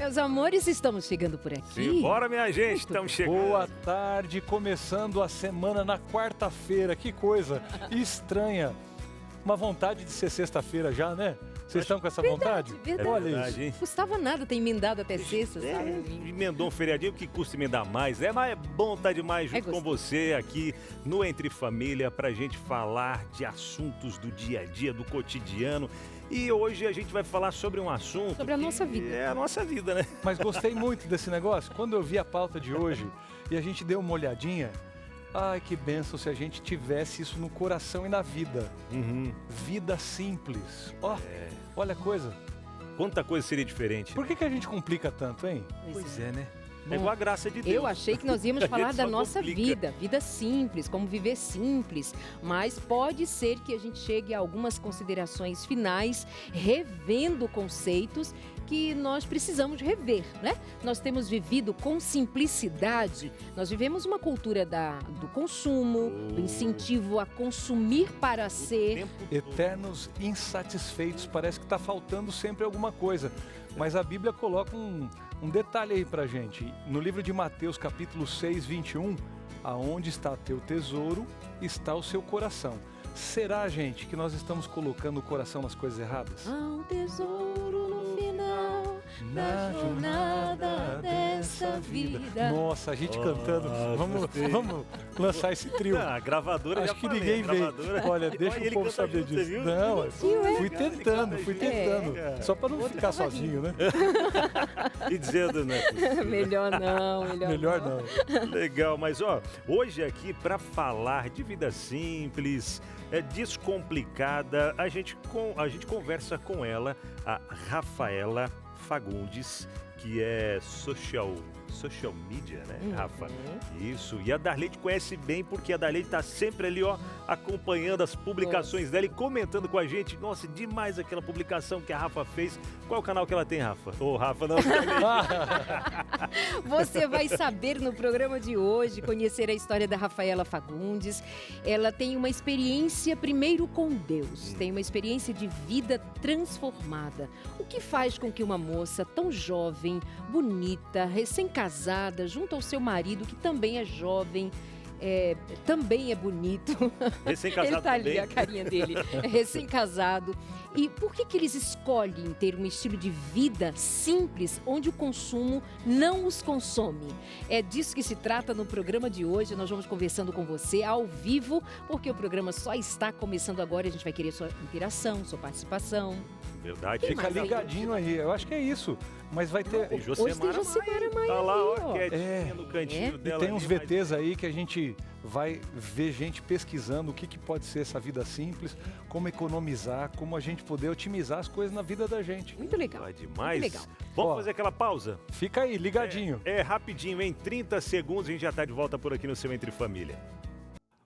Meus amores, estamos chegando por aqui. Bora, minha gente, estamos chegando. Boa tarde, começando a semana na quarta-feira. Que coisa estranha. Uma vontade de ser sexta-feira já, né? Vocês estão com essa vontade? Verdade. Olha isso. Hein? Custava nada ter emendado até sexta, sabe? Emendou um feriadinho, que custa emendar mais, né? Mas é bom estar demais junto com gostoso. você aqui no Entre Família pra gente falar de assuntos do dia a dia, do cotidiano. E hoje a gente vai falar sobre um assunto... Sobre a que nossa vida. É a nossa vida, né? Mas gostei muito desse negócio. Quando eu vi a pauta de hoje e a gente deu uma olhadinha, ai, que bênção se a gente tivesse isso no coração e na vida. Vida simples. Ó, olha a coisa. Quanta coisa seria diferente. Por que a gente complica tanto, hein? Pois é, né? Bom, É igual a graça de Deus. Eu achei que nós íamos A falar gente da só nossa complica. vida simples, como viver simples, mas pode ser que a gente chegue a algumas considerações finais, revendo conceitos que nós precisamos rever, né? Nós temos vivido com simplicidade, nós vivemos uma cultura do consumo, do incentivo a consumir para ser. Eternos insatisfeitos, parece que está faltando sempre alguma coisa. Mas a Bíblia coloca um detalhe aí pra gente. No livro de Mateus, capítulo 6, 21, aonde está teu tesouro, está o seu coração. Será, gente, que nós estamos colocando o coração nas coisas erradas? Há um tesouro no final da jornada dessa vida. Nossa, a gente cantando. gostei. Vamos lançar esse trio. Ah, a gravadora Acho já que falei, ninguém a veio. gravadora. Olha, deixa Olha, o ele povo canta saber junto, você disso. viu? Não, fui Ele tentando. canta. Só para não Outro ficar tava sozinho, né? E dizendo, né? Melhor não, Melhor não. Legal, mas ó, hoje aqui para falar de vida simples, descomplicada, a gente conversa com ela, a Rafaela Fagundes, que é social media, né, Rafa? Isso. E a Darlete conhece bem, porque a Darlete tá sempre ali, ó, acompanhando as publicações dela e comentando com a gente. Nossa, demais aquela publicação que a Rafa fez. Qual é o canal que ela tem, Rafa? Ô, Rafa, não. Você vai saber no programa de hoje, conhecer a história da Rafaela Fagundes. Ela tem uma experiência primeiro com Deus, tem uma experiência de vida transformada. O que faz com que uma moça tão jovem, bonita, recém-casada, junto ao seu marido, que também é jovem, também é bonito. Recém-casado Ele tá ali, também. a carinha dele. É recém-casado. E por que eles escolhem ter um estilo de vida simples, onde o consumo não os consome? É disso que se trata no programa de hoje. Nós vamos conversando com você ao vivo, porque o programa só está começando agora. A gente vai querer sua interação, sua participação. Verdade. Fica mais aí? ligadinho aí. Eu acho que é isso. Mas vai ter... Tem Hoje tem Josemara Maia tá lá, ó, aí, ó. quietinha no cantinho E dela. tem uns ali, VTs aí que a gente vai ver gente pesquisando o que pode ser essa vida simples, como economizar, como a gente poder otimizar as coisas na vida da gente. Muito legal. Vai demais. Muito legal. Vamos Ó. fazer aquela pausa? Fica aí, ligadinho. É rapidinho, em 30 segundos a gente já tá de volta por aqui no seu Entre Família.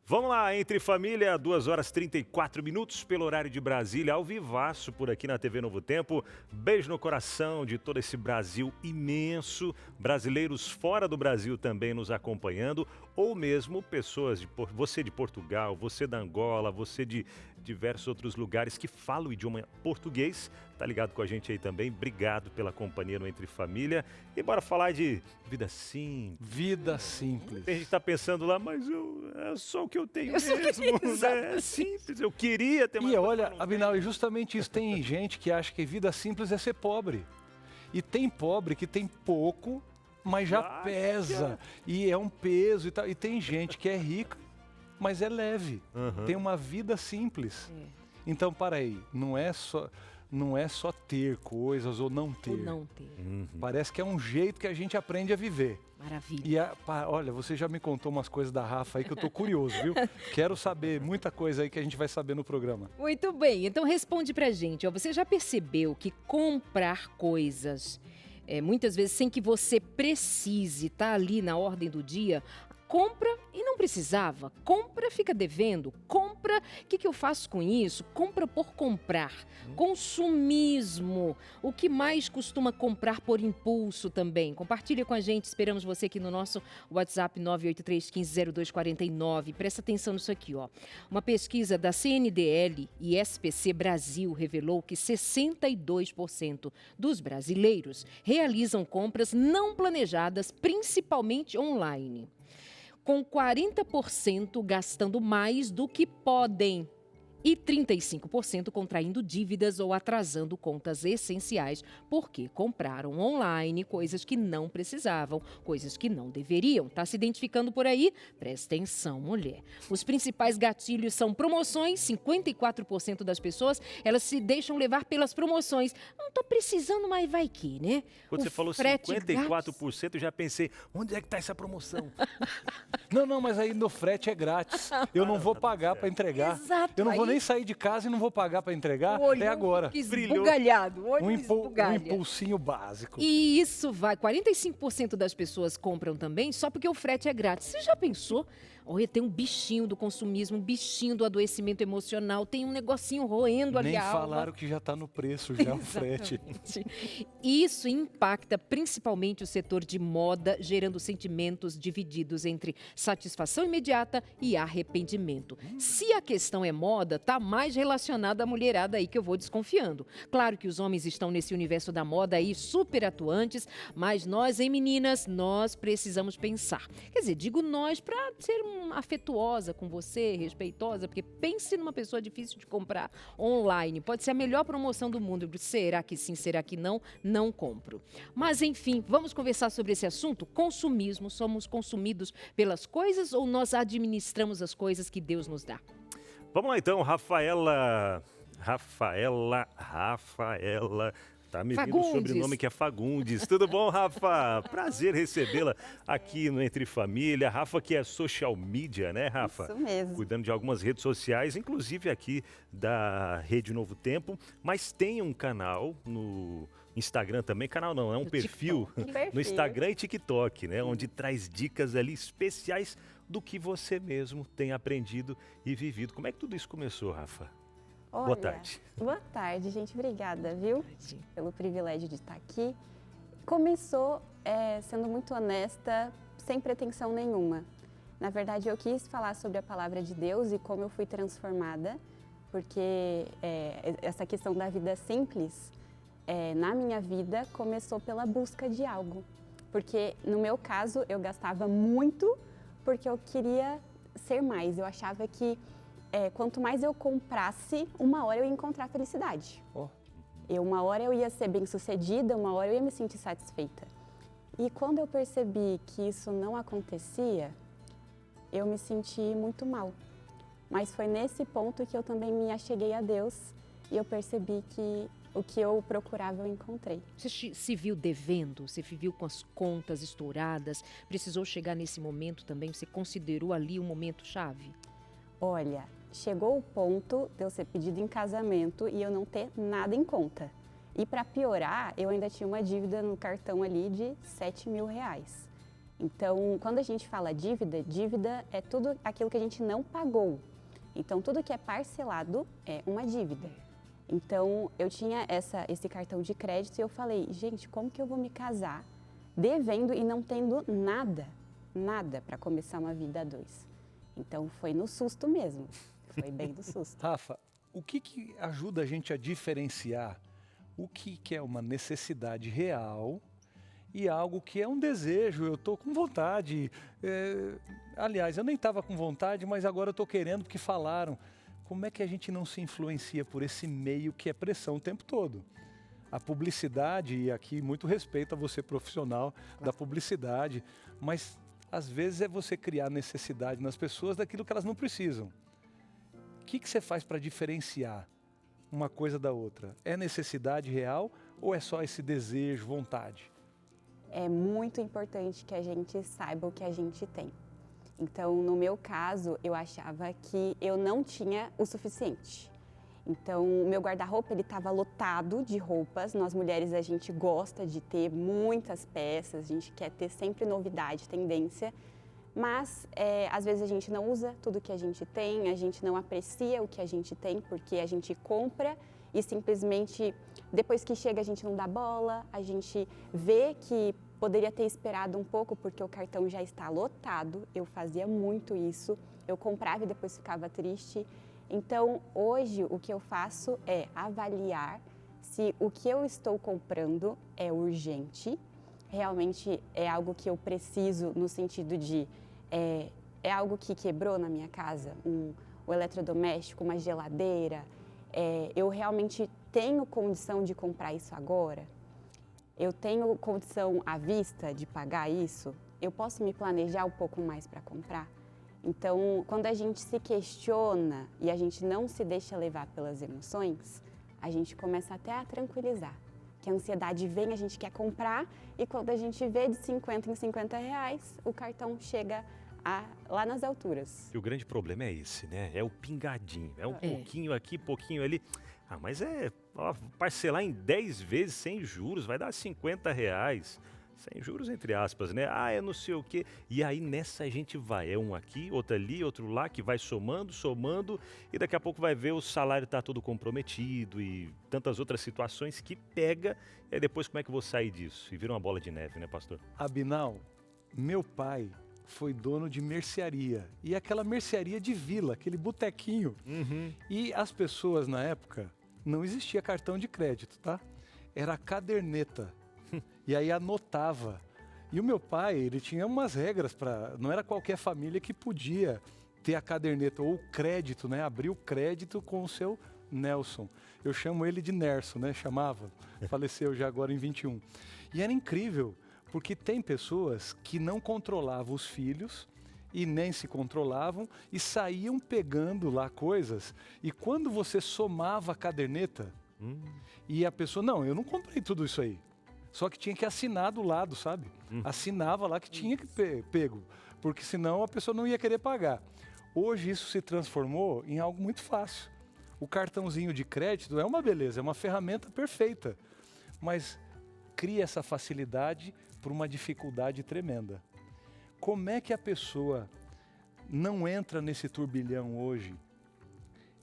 Vamos lá, Entre Família, 2 horas 34 minutos pelo horário de Brasília, ao vivaço por aqui na TV Novo Tempo. Beijo no coração de todo esse Brasil imenso, brasileiros fora do Brasil também nos acompanhando, ou mesmo pessoas, você de Portugal, você da Angola, você de diversos outros lugares que falam o idioma português, tá ligado com a gente aí também. Obrigado pela companhia no Entre Família. E bora falar de vida simples. Vida simples. Tem gente que tá pensando lá, mas é só o que eu tenho queria, mesmo. É simples, eu queria ter mais. E olha, Abinal, é justamente isso. Tem gente que acha que vida simples é ser pobre. E tem pobre que tem pouco, mas já Ah, pesa. E é um peso e tal. E tem gente que é rica, mas é leve. Tem uma vida simples. Então, para aí, não é só ter coisas ou não ter. Ou não ter. Parece que é um jeito que a gente aprende a viver. Maravilha. E olha, você já me contou umas coisas da Rafa aí que eu tô curioso, viu? Quero saber muita coisa aí que a gente vai saber no programa. Muito bem, então responde pra gente. Ó, você já percebeu que comprar coisas, muitas vezes sem que você precise, tá ali na ordem do dia, Compra e não precisava. Compra, fica devendo. Compra, o que eu faço com isso? Compra por comprar. Consumismo. O que mais costuma comprar por impulso também? Compartilha com a gente. Esperamos você aqui no nosso WhatsApp 983150249. Presta atenção nisso aqui, ó. Uma pesquisa da CNDL e SPC Brasil revelou que 62% dos brasileiros realizam compras não planejadas, principalmente online, com 40% gastando mais do que podem e 35% contraindo dívidas ou atrasando contas essenciais porque compraram online coisas que não precisavam, coisas que não deveriam. Tá se identificando por aí? Presta atenção, mulher. Os principais gatilhos são promoções. 54% das pessoas, elas se deixam levar pelas promoções. Não tô precisando, mas vai que, né? Quando você falou 54%, eu já pensei, onde é que tá essa promoção? Não, mas aí no frete é grátis. Eu não vou pagar para entregar. Exato. Eu não vou Aí, nem sair de casa e não vou pagar para entregar até agora. Esbugalhado. Um impulsinho básico. E isso vai. 45% das pessoas compram também só porque o frete é grátis. Você já pensou? Olha, tem um bichinho do consumismo, um bichinho do adoecimento emocional, tem um negocinho roendo ali Nem a alma. falaram que já está no preço, já o frete. Isso impacta principalmente o setor de moda, gerando sentimentos divididos entre satisfação imediata e arrependimento. Se a questão é moda, tá mais relacionada à mulherada aí que eu vou desconfiando. Claro que os homens estão nesse universo da moda aí super atuantes, mas nós, hein, meninas, nós precisamos pensar. Quer dizer, digo nós para ser afetuosa com você, respeitosa, porque pense numa pessoa difícil de comprar online. Pode ser a melhor promoção do mundo. Será que sim, será que não? Não compro. Mas, enfim, vamos conversar sobre esse assunto? Consumismo. Somos consumidos pelas coisas ou nós administramos as coisas que Deus nos dá? Vamos lá então, Rafaela. Tá me vindo o sobrenome que é Fagundes. Tudo bom, Rafa? Prazer recebê-la aqui no Entre Família. Rafa, que é social media, né, Rafa? Isso mesmo. Cuidando de algumas redes sociais, inclusive aqui da Rede Novo Tempo. Mas tem um canal no Instagram também. Canal não, é um perfil no Instagram e TikTok, né? Onde traz dicas ali especiais do que você mesmo tem aprendido e vivido. Como é que tudo isso começou, Rafa? Olha, boa tarde. Boa tarde, gente. Obrigada, viu? Pelo privilégio de estar aqui. Começou sendo muito honesta, sem pretensão nenhuma. Na verdade, eu quis falar sobre a palavra de Deus e como eu fui transformada, porque essa questão da vida simples, na minha vida, começou pela busca de algo. Porque, no meu caso, eu gastava muito porque eu queria ser mais. Eu achava que quanto mais eu comprasse, uma hora eu ia encontrar felicidade. Uma hora eu ia ser bem-sucedida, uma hora eu ia me sentir satisfeita. E quando eu percebi que isso não acontecia, eu me senti muito mal. Mas foi nesse ponto que eu também me acheguei a Deus e eu percebi que o que eu procurava eu encontrei. Você se viu devendo? Você se viu com as contas estouradas? Precisou chegar nesse momento também? Você considerou ali um momento chave? Olha, chegou o ponto de eu ser pedido em casamento e eu não ter nada em conta. E para piorar, eu ainda tinha uma dívida no cartão ali de R$7.000. Então, quando a gente fala dívida é tudo aquilo que a gente não pagou. Então, tudo que é parcelado é uma dívida. Então, eu tinha esse cartão de crédito e eu falei, gente, como que eu vou me casar devendo e não tendo nada para começar uma vida a dois? Então, foi no susto mesmo. Foi bem do susto. Rafa, o que ajuda a gente a diferenciar o que é uma necessidade real e algo que é um desejo? Eu estou com vontade. Aliás, eu nem estava com vontade, mas agora eu estou querendo porque falaram. Como é que a gente não se influencia por esse meio que é pressão o tempo todo? A publicidade, e aqui muito respeito a você profissional da publicidade, mas às vezes é você criar necessidade nas pessoas daquilo que elas não precisam. O que você faz para diferenciar uma coisa da outra? É necessidade real ou é só esse desejo, vontade? É muito importante que a gente saiba o que a gente tem. Então, no meu caso, eu achava que eu não tinha o suficiente. Então, o meu guarda-roupa, ele estava lotado de roupas. Nós mulheres, a gente gosta de ter muitas peças, a gente quer ter sempre novidade, tendência. Mas, às vezes, a gente não usa tudo que a gente tem, a gente não aprecia o que a gente tem, porque a gente compra e simplesmente, depois que chega, a gente não dá bola, a gente vê que poderia ter esperado um pouco, porque o cartão já está lotado. Eu fazia muito isso, eu comprava e depois ficava triste. Então, hoje, o que eu faço é avaliar se o que eu estou comprando é urgente, realmente é algo que eu preciso no sentido de é algo que quebrou na minha casa, um eletrodoméstico, uma geladeira, eu realmente tenho condição de comprar isso agora? Eu tenho condição à vista de pagar isso? Eu posso me planejar um pouco mais para comprar? Então, quando a gente se questiona e a gente não se deixa levar pelas emoções, a gente começa até a tranquilizar. Que a ansiedade vem, a gente quer comprar e quando a gente vê de 50 em 50 reais, o cartão chega lá nas alturas. E o grande problema é esse, né? É o pingadinho. É um pouquinho aqui, pouquinho ali. Ah, mas parcelar em 10 vezes sem juros vai dar 50 reais. Sem juros, entre aspas, né? É não sei o quê. E aí nessa a gente vai. É um aqui, outro ali, outro lá, que vai somando, e daqui a pouco vai ver o salário tá todo comprometido e tantas outras situações que pega. E aí depois como é que eu vou sair disso? E vira uma bola de neve, né, pastor? Abinal, meu pai foi dono de mercearia. E aquela mercearia de vila, aquele botequinho. E as pessoas na época, não existia cartão de crédito, tá? Era caderneta. E aí anotava. E o meu pai, ele tinha umas regras para... Não era qualquer família que podia ter a caderneta ou o crédito, né? Abrir o crédito com o seu Nelson. Eu chamo ele de Nerson, né? Chamava. Faleceu já agora em 21. E era incrível, porque tem pessoas que não controlavam os filhos e nem se controlavam e saíam pegando lá coisas. E quando você somava a caderneta, e a pessoa... Não, eu não comprei tudo isso aí. Só que tinha que assinar do lado, sabe? Assinava lá que tinha que pego, porque senão a pessoa não ia querer pagar. Hoje isso se transformou em algo muito fácil. O cartãozinho de crédito é uma beleza, é uma ferramenta perfeita, mas cria essa facilidade por uma dificuldade tremenda. Como é que a pessoa não entra nesse turbilhão hoje?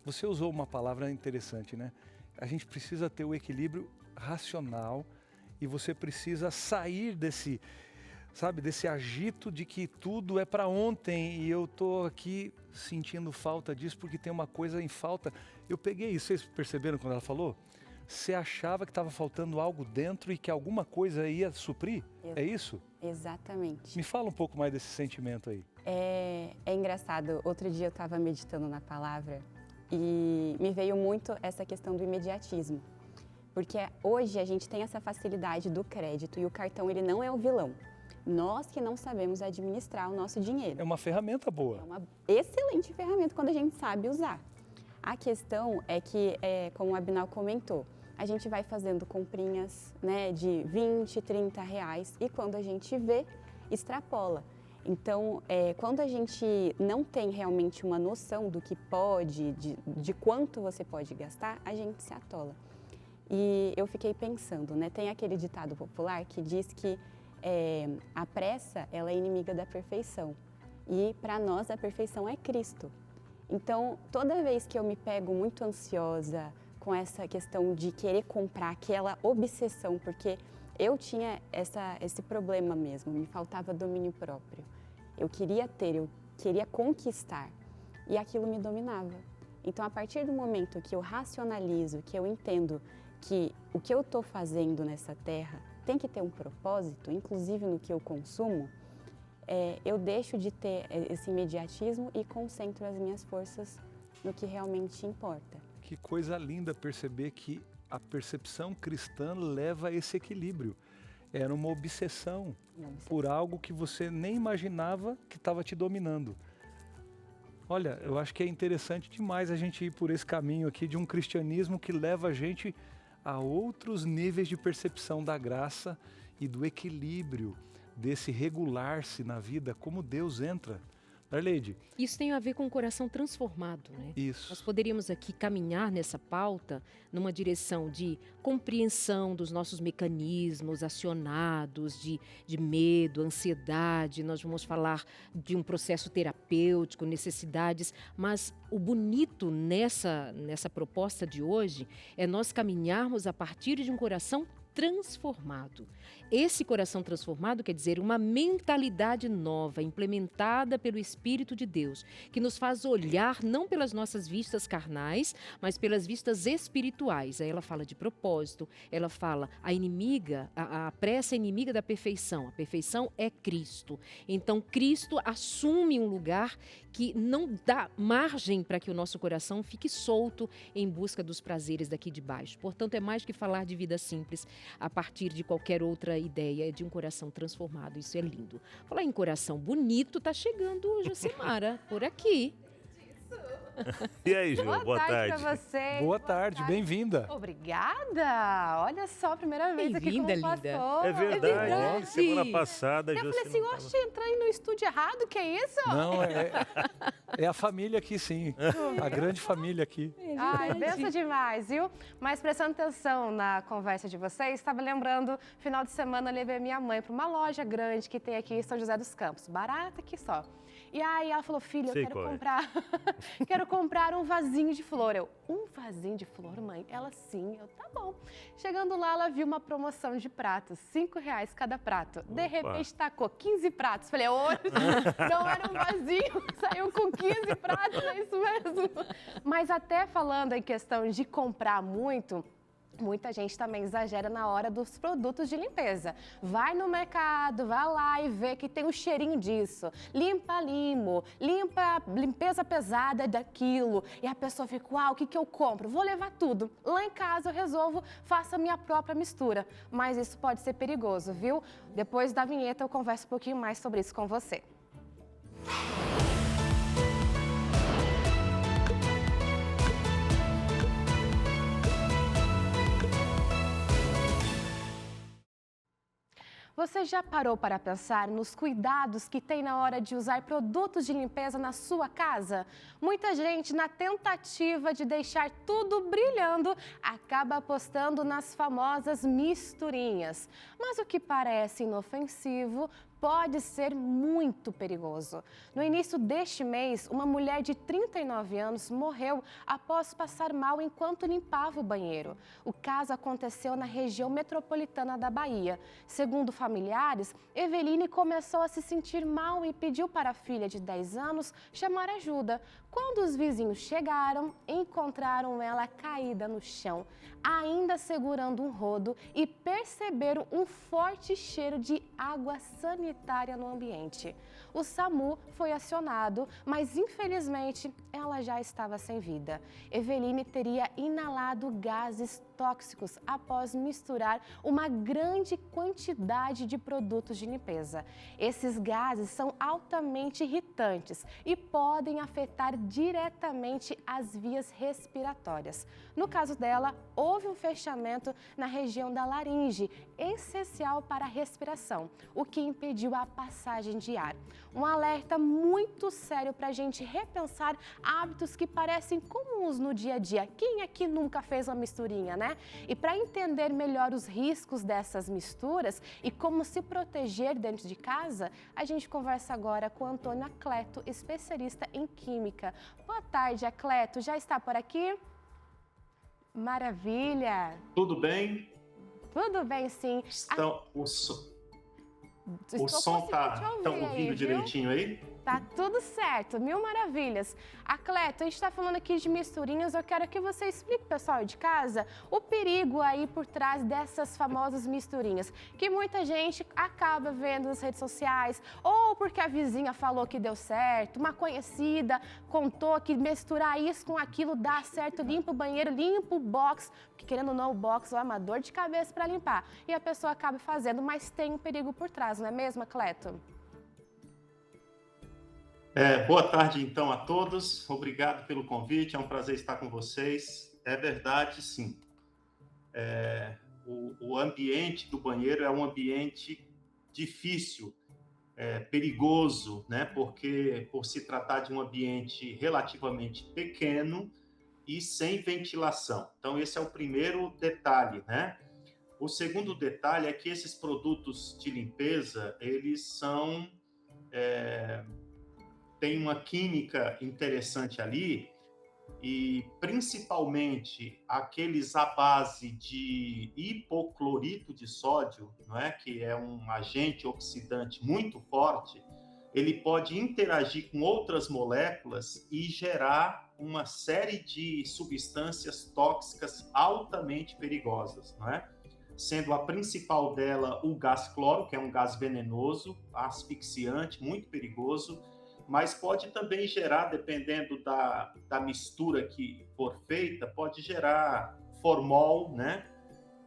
Você usou uma palavra interessante, né? A gente precisa ter o equilíbrio racional. E você precisa sair desse agito de que tudo é para ontem e eu estou aqui sentindo falta disso porque tem uma coisa em falta. Eu peguei isso, vocês perceberam quando ela falou? Você achava que estava faltando algo dentro e que alguma coisa ia suprir? É isso? Exatamente. Me fala um pouco mais desse sentimento aí. É engraçado, outro dia eu estava meditando na palavra e me veio muito essa questão do imediatismo. Porque hoje a gente tem essa facilidade do crédito e o cartão ele não é o vilão. Nós que não sabemos administrar o nosso dinheiro. É uma ferramenta boa. É uma excelente ferramenta quando a gente sabe usar. A questão é que, como o Abinal comentou, a gente vai fazendo comprinhas, né, de 20, 30 reais e quando a gente vê, extrapola. Então, quando a gente não tem realmente uma noção do que pode, de quanto você pode gastar, a gente se atola. E eu fiquei pensando, né? Tem aquele ditado popular que diz que a pressa ela é inimiga da perfeição. E para nós a perfeição é Cristo. Então, toda vez que eu me pego muito ansiosa com essa questão de querer comprar, aquela obsessão, porque eu tinha esse problema mesmo, me faltava domínio próprio. Eu queria ter, eu queria conquistar e aquilo me dominava. Então, a partir do momento que eu racionalizo, que eu entendo que o que eu estou fazendo nessa terra tem que ter um propósito, inclusive no que eu consumo, eu deixo de ter esse imediatismo e concentro as minhas forças no que realmente importa. Que coisa linda perceber que a percepção cristã leva a esse equilíbrio. Era uma obsessão por algo que você nem imaginava que estava te dominando. Olha, eu acho que é interessante demais a gente ir por esse caminho aqui de um cristianismo que leva a gente a outros níveis de percepção da graça e do equilíbrio, desse regular-se na vida, como Deus entra. Arleide. Isso tem a ver com o coração transformado, né? Isso. Nós poderíamos aqui caminhar nessa pauta numa direção de compreensão dos nossos mecanismos acionados de medo, ansiedade. Nós vamos falar de um processo terapêutico, necessidades. Mas o bonito nessa proposta de hoje é nós caminharmos a partir de um coração transformado. Esse coração transformado quer dizer uma mentalidade nova, implementada pelo Espírito de Deus, que nos faz olhar não pelas nossas vistas carnais, mas pelas vistas espirituais. Aí ela fala de propósito, ela fala a pressa é inimiga da perfeição. A perfeição é Cristo. Então, Cristo assume um lugar que não dá margem para que o nosso coração fique solto em busca dos prazeres daqui de baixo. Portanto, é mais que falar de vida simples a partir de qualquer outra ideia de um coração transformado. Isso é lindo. Falar em coração bonito, tá chegando Josemara por aqui. E aí, Ju, boa tarde. Pra você. Boa tarde, bem-vinda. Obrigada. Olha só, primeira vez aqui como Bem-vinda, pastor. É verdade. Semana passada, Eu Ju, falei você assim, não tava. oxe, entrei no estúdio errado, que é isso? Não, é a família aqui, sim. A grande família aqui. Ai, benção demais, viu? Mas prestando atenção na conversa de vocês, estava lembrando, final de semana eu levei minha mãe para uma loja grande que tem aqui em São José dos Campos. Barata aqui só. E aí ela falou, filha, eu Sei quero qual é. quero comprar um vasinho de flor. Eu, um vasinho de flor, mãe? Ela, sim. Eu, tá bom. Chegando lá, ela viu uma promoção de pratos, R$5 cada prato. De repente, tacou 15 pratos. Falei, hoje não era um vasinho, saiu com 15 pratos, é isso mesmo. Mas até falando em questão de comprar muito, muita gente também exagera na hora dos produtos de limpeza. Vai no mercado, vai lá e vê que tem um cheirinho disso. Limpa limo, limpeza pesada daquilo. E a pessoa fica, uau, o que eu compro? Vou levar tudo. Lá em casa eu resolvo, faço a minha própria mistura. Mas isso pode ser perigoso, viu? Depois da vinheta eu converso um pouquinho mais sobre isso com você. Você já parou para pensar nos cuidados que tem na hora de usar produtos de limpeza na sua casa? Muita gente, na tentativa de deixar tudo brilhando, acaba apostando nas famosas misturinhas. Mas o que parece inofensivo pode ser muito perigoso. No início deste mês, uma mulher de 39 anos morreu após passar mal enquanto limpava o banheiro. O caso aconteceu na região metropolitana da Bahia. Segundo familiares, Eveline começou a se sentir mal e pediu para a filha de 10 anos chamar ajuda. Quando os vizinhos chegaram, encontraram ela caída no chão, ainda segurando um rodo, e perceberam um forte cheiro de água sanitária no ambiente. O SAMU foi acionado, mas infelizmente ela já estava sem vida. Eveline teria inalado gases tóxicos após misturar uma grande quantidade de produtos de limpeza. Esses gases são altamente irritantes e podem afetar diretamente as vias respiratórias. No caso dela, houve um fechamento na região da laringe, essencial para a respiração, o que impediu a passagem de ar. Um alerta muito sério para a gente repensar hábitos que parecem comuns no dia a dia. Quem aqui nunca fez uma misturinha, né? E para entender melhor os riscos dessas misturas e como se proteger dentro de casa, a gente conversa agora com Antônio Acleto, especialista em química. Boa tarde, Acleto. Já está por aqui? Maravilha! Tudo bem? Tudo bem, sim. Então, o som tá ouvindo aí, direitinho aí? Tá tudo certo, mil maravilhas. Acleto, a gente está falando aqui de misturinhas, eu quero que você explique, pessoal de casa, o perigo aí por trás dessas famosas misturinhas, que muita gente acaba vendo nas redes sociais, ou porque a vizinha falou que deu certo, uma conhecida contou que misturar isso com aquilo dá certo, limpa o banheiro, limpa o box, porque querendo ou não, o box é uma dor de cabeça para limpar, e a pessoa acaba fazendo, mas tem um perigo por trás, não é mesmo, Acleto? Boa tarde, então, a todos. Obrigado pelo convite, é um prazer estar com vocês. É verdade, sim. O ambiente do banheiro é um ambiente difícil perigoso, né? Porque por se tratar de um ambiente relativamente pequeno e sem ventilação. Então, esse é o primeiro detalhe, né? O segundo detalhe é que esses produtos de limpeza, eles são... tem uma química interessante ali, e principalmente aqueles à base de hipoclorito de sódio, não é? Que é um agente oxidante muito forte, ele pode interagir com outras moléculas e gerar uma série de substâncias tóxicas altamente perigosas, não é? Sendo a principal dela o gás cloro, que é um gás venenoso, asfixiante, muito perigoso, mas pode também gerar, dependendo da mistura que for feita, pode gerar formol, né?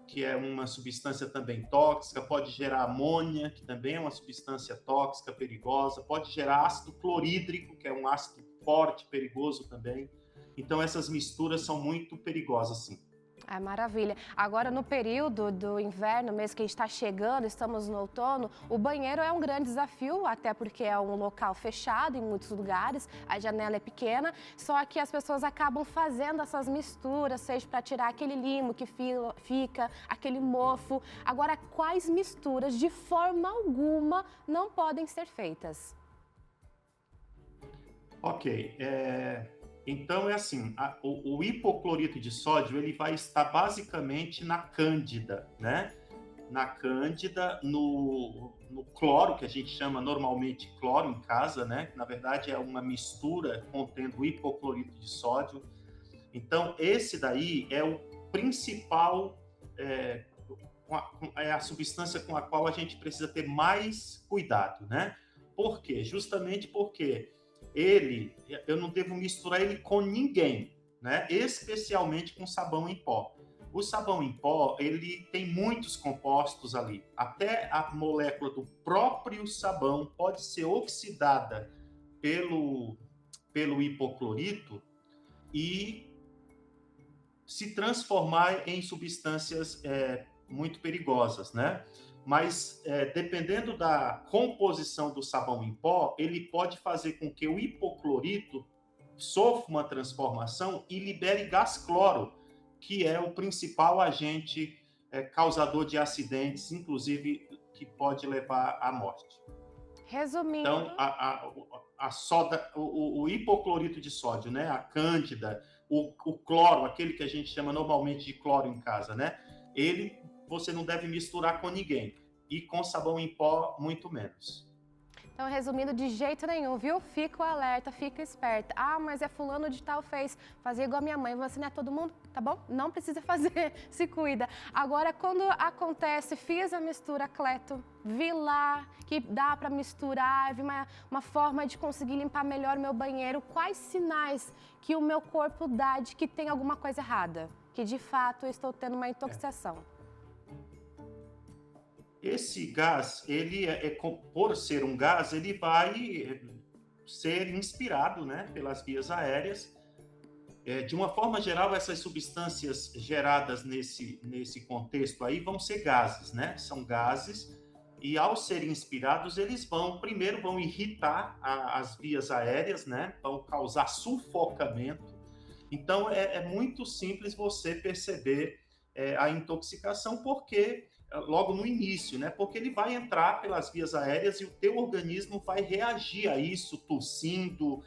Que é uma substância também tóxica, pode gerar amônia, que também é uma substância tóxica, perigosa, pode gerar ácido clorídrico, que é um ácido forte, perigoso também. Então, essas misturas são muito perigosas, sim. É maravilha. Agora, no período do inverno, mesmo que a gente está chegando, estamos no outono, o banheiro é um grande desafio, até porque é um local fechado em muitos lugares, a janela é pequena, só que as pessoas acabam fazendo essas misturas, seja para tirar aquele limo que fica, aquele mofo. Agora, quais misturas, de forma alguma, não podem ser feitas? Ok, então é assim, o hipoclorito de sódio, ele vai estar basicamente na cândida, né? Na cândida, no cloro, que a gente chama normalmente cloro em casa, né? Na verdade é uma mistura contendo hipoclorito de sódio. Então esse daí é o principal, é a substância com a qual a gente precisa ter mais cuidado, né? Por quê? Justamente porque eu não devo misturar ele com ninguém, né? Especialmente com sabão em pó. O sabão em pó, ele tem muitos compostos ali. Até a molécula do próprio sabão pode ser oxidada pelo hipoclorito e se transformar em substâncias muito perigosas, né? Mas dependendo da composição do sabão em pó, ele pode fazer com que o hipoclorito sofra uma transformação e libere gás cloro, que é o principal agente causador de acidentes, inclusive que pode levar à morte. Resumindo... Então, a soda, o hipoclorito de sódio, né? A cândida, o cloro, aquele que a gente chama normalmente de cloro em casa, né? Você não deve misturar com ninguém. E com sabão em pó, muito menos. Então, resumindo, de jeito nenhum, viu? Fica o alerta, fica esperta. Ah, mas é fulano de tal fez. Fazer igual a minha mãe. Você não é todo mundo, tá bom? Não precisa fazer, se cuida. Agora, quando acontece, fiz a mistura, Cleto, vi lá que dá para misturar, vi uma forma de conseguir limpar melhor o meu banheiro. Quais sinais que o meu corpo dá de que tem alguma coisa errada? Que, de fato, eu estou tendo uma intoxicação. Esse gás, por ser um gás, ele vai ser inspirado, né, pelas vias aéreas. De uma forma geral, essas substâncias geradas nesse contexto aí vão ser gases, né? São gases e, ao serem inspirados, eles primeiro vão irritar as vias aéreas, né? Vão causar sufocamento. Então, é muito simples você perceber a intoxicação, porque logo no início, né? Porque ele vai entrar pelas vias aéreas e o teu organismo vai reagir a isso, tossindo,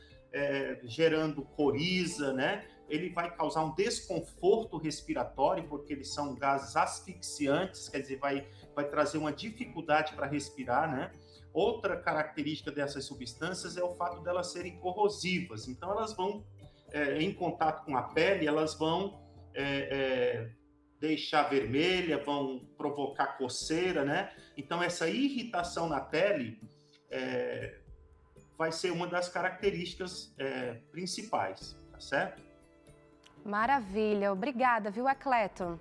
gerando coriza, né? Ele vai causar um desconforto respiratório, porque eles são gases asfixiantes, quer dizer, vai trazer uma dificuldade para respirar, né? Outra característica dessas substâncias é o fato delas serem corrosivas. Então, elas vão, em contato com a pele, elas vão deixar vermelha, vão provocar coceira, né? Então, essa irritação na pele vai ser uma das características principais, tá certo? Maravilha, obrigada, viu, Cleto?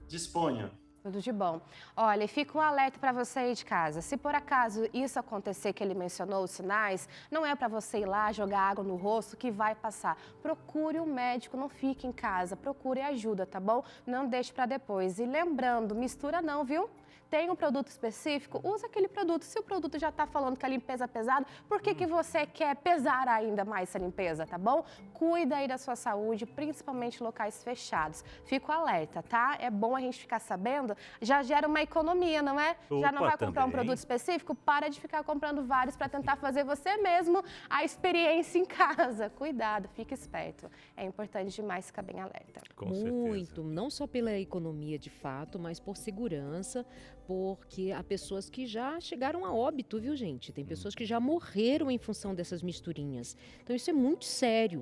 Disponha. Tudo de bom. Olha, fica um alerta para você aí de casa. Se por acaso isso acontecer, que ele mencionou os sinais, não é para você ir lá jogar água no rosto que vai passar. Procure um médico, não fique em casa. Procure ajuda, tá bom? Não deixe para depois. E lembrando, mistura não, viu? tem um produto específico, usa aquele produto. Se o produto já está falando que a limpeza é pesada, por que você quer pesar ainda mais essa limpeza, tá bom? Cuida aí da sua saúde, principalmente em locais fechados. Fico alerta, tá? É bom a gente ficar sabendo, já gera uma economia, não é? Já não vai comprar um produto específico? Para de ficar comprando vários para tentar fazer você mesmo a experiência em casa. Cuidado, fique esperto. É importante demais ficar bem alerta. Com certeza. Muito, não só pela economia de fato, mas por segurança, porque há pessoas que já chegaram a óbito, viu, gente? Tem pessoas que já morreram em função dessas misturinhas. Então isso é muito sério,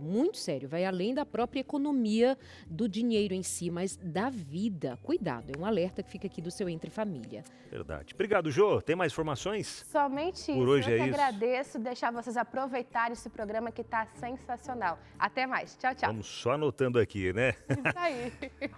vai além da própria economia do dinheiro em si, mas da vida. Cuidado, é um alerta que fica aqui do seu Entre Família. Verdade. Obrigado, Jô. Tem mais informações? Somente isso. Por hoje eu é que isso. agradeço deixar vocês aproveitarem esse programa que está sensacional. Até mais. Tchau, tchau. Vamos só anotando aqui, né? Isso aí.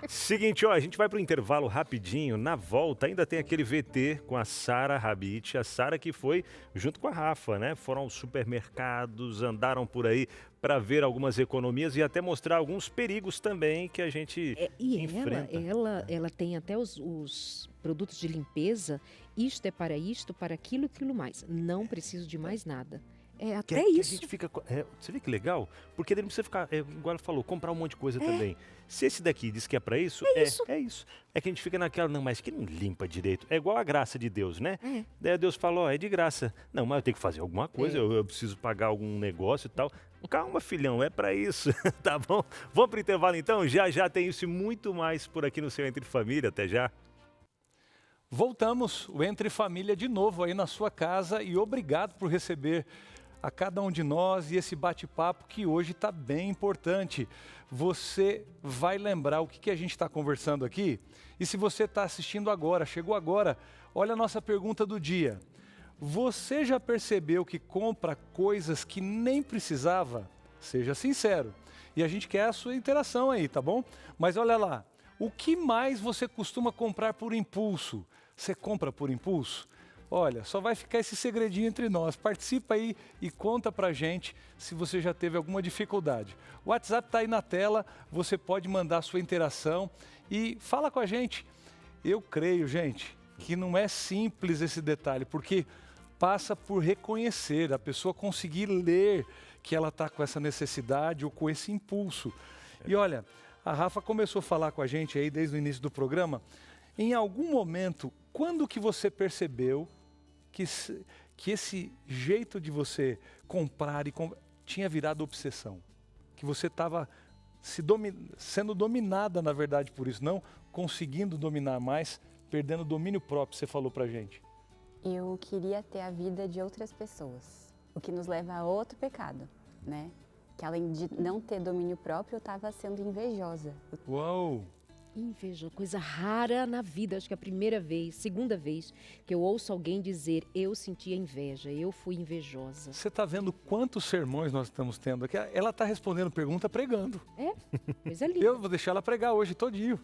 Seguinte, ó, a gente vai para o intervalo rapidinho. Na volta ainda tem aquele VT com a Sara Habit. A Sara que foi junto com a Rafa, né? Foram aos supermercados, andaram por aí para ver algumas economias e até mostrar alguns perigos também que a gente enfrenta. Ela tem até os produtos de limpeza. Isto é para isto, para aquilo mais. Não preciso de mais nada. É até que isso. A gente fica, você vê que legal? Porque daí não precisa ficar, igual ela falou, comprar um monte de coisa também. Se esse daqui diz que é pra isso, é isso. É que a gente fica naquela, não, mas que não limpa direito. É igual a graça de Deus, né? Daí Deus falou, ó, é de graça. Não, mas eu tenho que fazer alguma coisa, eu preciso pagar algum negócio e tal. Calma, filhão, é pra isso, tá bom? Vamos pro intervalo então? Já tem isso e muito mais por aqui no seu Entre Família. Até já. Voltamos, o Entre Família de novo aí na sua casa e obrigado por receber a cada um de nós e esse bate-papo que hoje está bem importante. Você vai lembrar o que a gente está conversando aqui? E se você está assistindo agora, chegou agora, olha a nossa pergunta do dia. Você já percebeu que compra coisas que nem precisava? Seja sincero. E a gente quer a sua interação aí, tá bom? Mas olha lá, o que mais você costuma comprar por impulso? Você compra por impulso? Olha, só vai ficar esse segredinho entre nós. Participa aí e conta pra gente se você já teve alguma dificuldade. O WhatsApp tá aí na tela, você pode mandar sua interação e fala com a gente. Eu creio, gente, que não é simples esse detalhe, porque passa por reconhecer, a pessoa conseguir ler que ela está com essa necessidade ou com esse impulso. E olha, a Rafa começou a falar com a gente aí desde o início do programa. Em algum momento, quando que você percebeu que esse jeito de você comprar tinha virado obsessão? Que você estava sendo dominada, na verdade, por isso, não conseguindo dominar mais, perdendo o domínio próprio, você falou pra gente. Eu queria ter a vida de outras pessoas, o que nos leva a outro pecado, né? Que além de não ter domínio próprio, eu estava sendo invejosa. Uau! Inveja, coisa rara na vida. Acho que é a primeira vez, segunda vez que eu ouço alguém dizer eu sentia inveja, eu fui invejosa. Você está vendo quantos sermões nós estamos tendo aqui? Ela está respondendo pergunta pregando. É, coisa linda. Eu vou deixar ela pregar hoje todinho.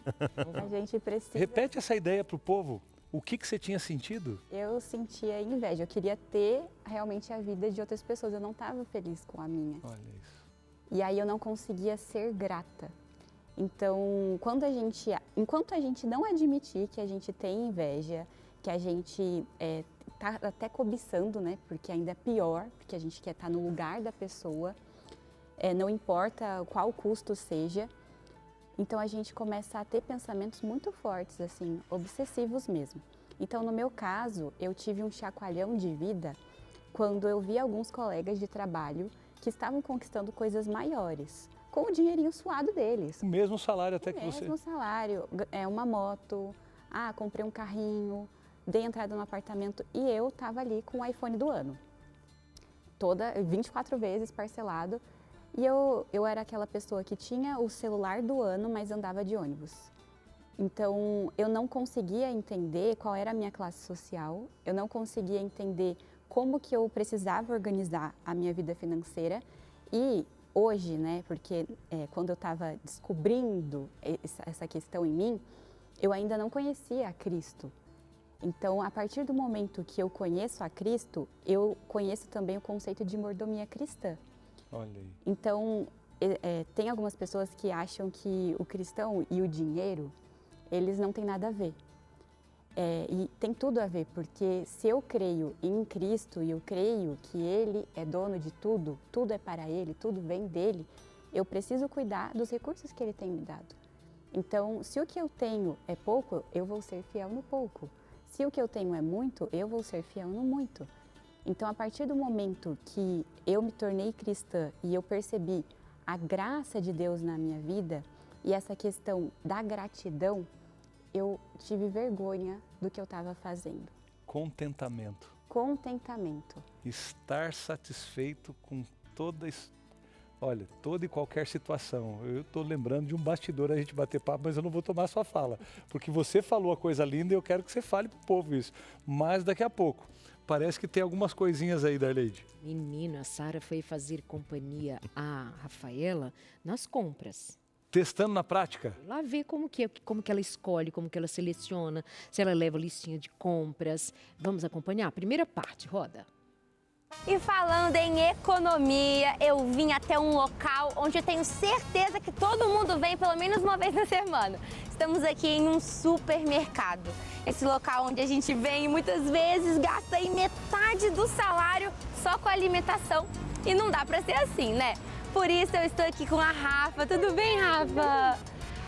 A gente precisa... Repete essa ideia para o povo. O que você tinha sentido? Eu sentia inveja, eu queria ter realmente a vida de outras pessoas, eu não estava feliz com a minha. Olha isso. E aí eu não conseguia ser grata. Então, enquanto a gente não admitir que a gente tem inveja, que a gente tá até cobiçando, né? Porque ainda é pior, porque a gente quer estar no lugar da pessoa, não importa qual custo seja. Então, a gente começa a ter pensamentos muito fortes, assim, obsessivos mesmo. Então, no meu caso, eu tive um chacoalhão de vida quando eu vi alguns colegas de trabalho que estavam conquistando coisas maiores, com o dinheirinho suado deles. O mesmo salário até que você... O mesmo salário, uma moto, comprei um carrinho, dei entrada no apartamento e eu estava ali com o iPhone do ano. 24 vezes parcelado. E eu era aquela pessoa que tinha o celular do ano, mas andava de ônibus. Então, eu não conseguia entender qual era a minha classe social, eu não conseguia entender como que eu precisava organizar a minha vida financeira. E hoje, né, porque quando eu estava descobrindo essa questão em mim, eu ainda não conhecia a Cristo. Então, a partir do momento que eu conheço a Cristo, eu conheço também o conceito de mordomia cristã. Olha aí. Então, tem algumas pessoas que acham que o cristão e o dinheiro, eles não têm nada a ver. E tem tudo a ver, porque se eu creio em Cristo e eu creio que Ele é dono de tudo, tudo é para Ele, tudo vem dEle, eu preciso cuidar dos recursos que Ele tem me dado. Então, se o que eu tenho é pouco, eu vou ser fiel no pouco. Se o que eu tenho é muito, eu vou ser fiel no muito. Então, a partir do momento que eu me tornei cristã e eu percebi a graça de Deus na minha vida e essa questão da gratidão, eu tive vergonha do que eu estava fazendo. Contentamento. Contentamento. Estar satisfeito com toda e qualquer situação. Eu estou lembrando de um bastidor a gente bater papo, mas eu não vou tomar sua fala. Porque você falou a coisa linda e eu quero que você fale para o povo isso. Mas daqui a pouco. Parece que tem algumas coisinhas aí, Darleide. Menina, a Sara foi fazer companhia à Rafaela nas compras. Testando na prática? Lá ver como que ela escolhe, como que ela seleciona, se ela leva listinha de compras. Vamos acompanhar? Primeira parte, roda. E falando em economia, eu vim até um local onde eu tenho certeza que todo mundo vem pelo menos uma vez na semana. Estamos aqui em um supermercado. Esse local onde a gente vem e muitas vezes gasta aí metade do salário só com alimentação. E não dá pra ser assim, né? Por isso eu estou aqui com a Rafa. Tudo bem, Rafa?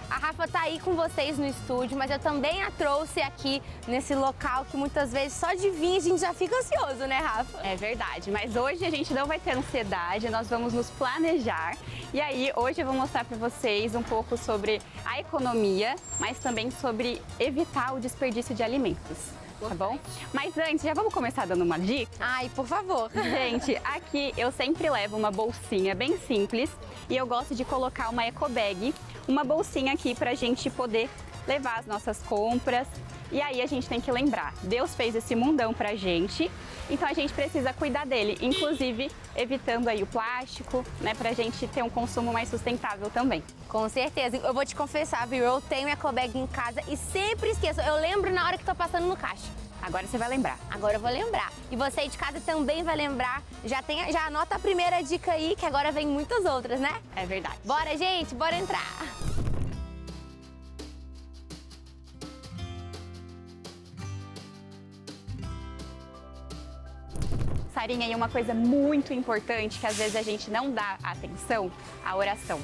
A Rafa tá aí com vocês no estúdio, mas eu também a trouxe aqui nesse local que muitas vezes só de vir a gente já fica ansioso, né, Rafa? É verdade, mas hoje a gente não vai ter ansiedade, nós vamos nos planejar. E aí, hoje eu vou mostrar para vocês um pouco sobre a economia, mas também sobre evitar o desperdício de alimentos. Tá bom? Mas antes, já vamos começar dando uma dica? Ai, por favor. Gente, aqui eu sempre levo uma bolsinha bem simples e eu gosto de colocar uma eco bag, uma bolsinha aqui pra gente poder levar as nossas compras. E aí a gente tem que lembrar, Deus fez esse mundão pra gente, então a gente precisa cuidar dele, inclusive evitando aí o plástico, né, pra gente ter um consumo mais sustentável também. Com certeza. Eu vou te confessar, viu? Eu tenho ecobag em casa e sempre esqueço. Eu lembro na hora que tô passando no caixa. Agora você vai lembrar. Agora eu vou lembrar. E você aí de casa também vai lembrar. Já anota a primeira dica aí, que agora vem muitas outras, né? É verdade. Bora, gente, bora entrar. Sarinha, e uma coisa muito importante que às vezes a gente não dá atenção, a oração.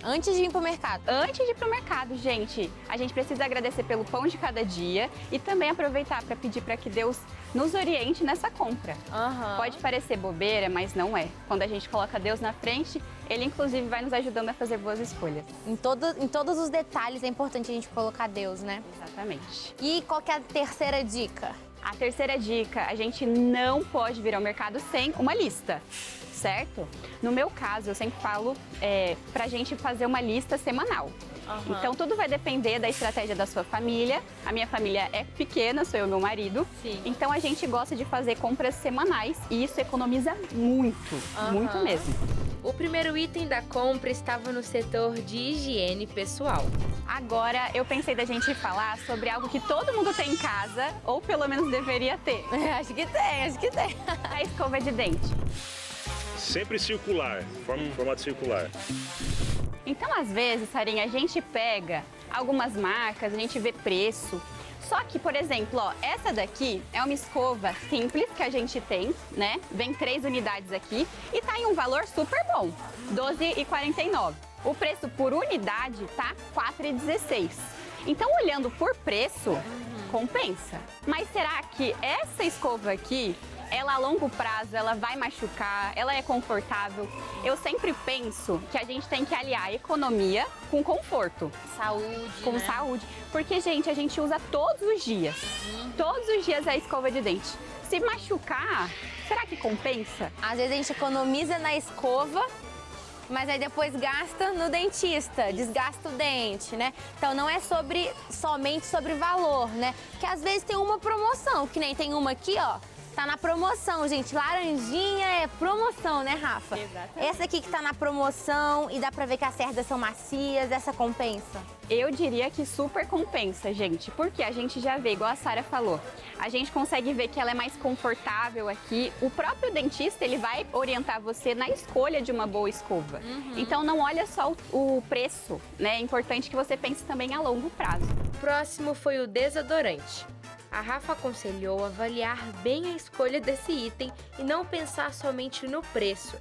Antes de ir pro mercado. Antes de ir pro mercado, gente, a gente precisa agradecer pelo pão de cada dia e também aproveitar para pedir para que Deus nos oriente nessa compra. Pode parecer bobeira, mas não é. Quando a gente coloca Deus na frente, Ele inclusive vai nos ajudando a fazer boas escolhas. Em todos os detalhes é importante a gente colocar Deus, né? Exatamente. E qual que é a terceira dica? A terceira dica, a gente não pode vir ao mercado sem uma lista, certo? No meu caso, eu sempre falo pra gente fazer uma lista semanal. Então, tudo vai depender da estratégia da sua família. A minha família é pequena, sou eu e meu marido. Sim. Então, a gente gosta de fazer compras semanais e isso economiza muito, muito mesmo. O primeiro item da compra estava no setor de higiene pessoal. Agora, eu pensei da gente falar sobre algo que todo mundo tem em casa, ou pelo menos deveria ter. Acho que tem. A escova de dente. Sempre circular, formato circular. Então, às vezes, Sarinha, a gente pega algumas marcas, a gente vê preço. Só que, por exemplo, ó, essa daqui é uma escova simples que a gente tem, né? Vem 3 unidades aqui e tá em um valor super bom, R$12,49. O preço por unidade tá R$4,16. Então, olhando por preço, compensa. Mas será que essa escova aqui, ela a longo prazo, ela vai machucar, ela é confortável? Eu sempre penso que a gente tem que aliar a economia com conforto. Saúde, Com saúde. Porque, gente, a gente usa todos os dias. Todos os dias a escova de dente. Se machucar, será que compensa? Às vezes a gente economiza na escova, mas aí depois gasta no dentista, desgasta o dente, né? Então não é somente sobre valor, né? Porque às vezes tem uma promoção, que nem tem uma aqui, ó. Tá na promoção, gente. Laranjinha é promoção, né, Rafa? Exatamente. Essa aqui que tá na promoção e dá pra ver que as cerdas são macias, essa compensa? Eu diria que super compensa, gente, porque a gente já vê, igual a Sara falou, a gente consegue ver que ela é mais confortável aqui. O próprio dentista, ele vai orientar você na escolha de uma boa escova. Então não olha só o preço, né? É importante que você pense também a longo prazo. O próximo foi o desodorante. A Rafa aconselhou avaliar bem a escolha desse item e não pensar somente no preço.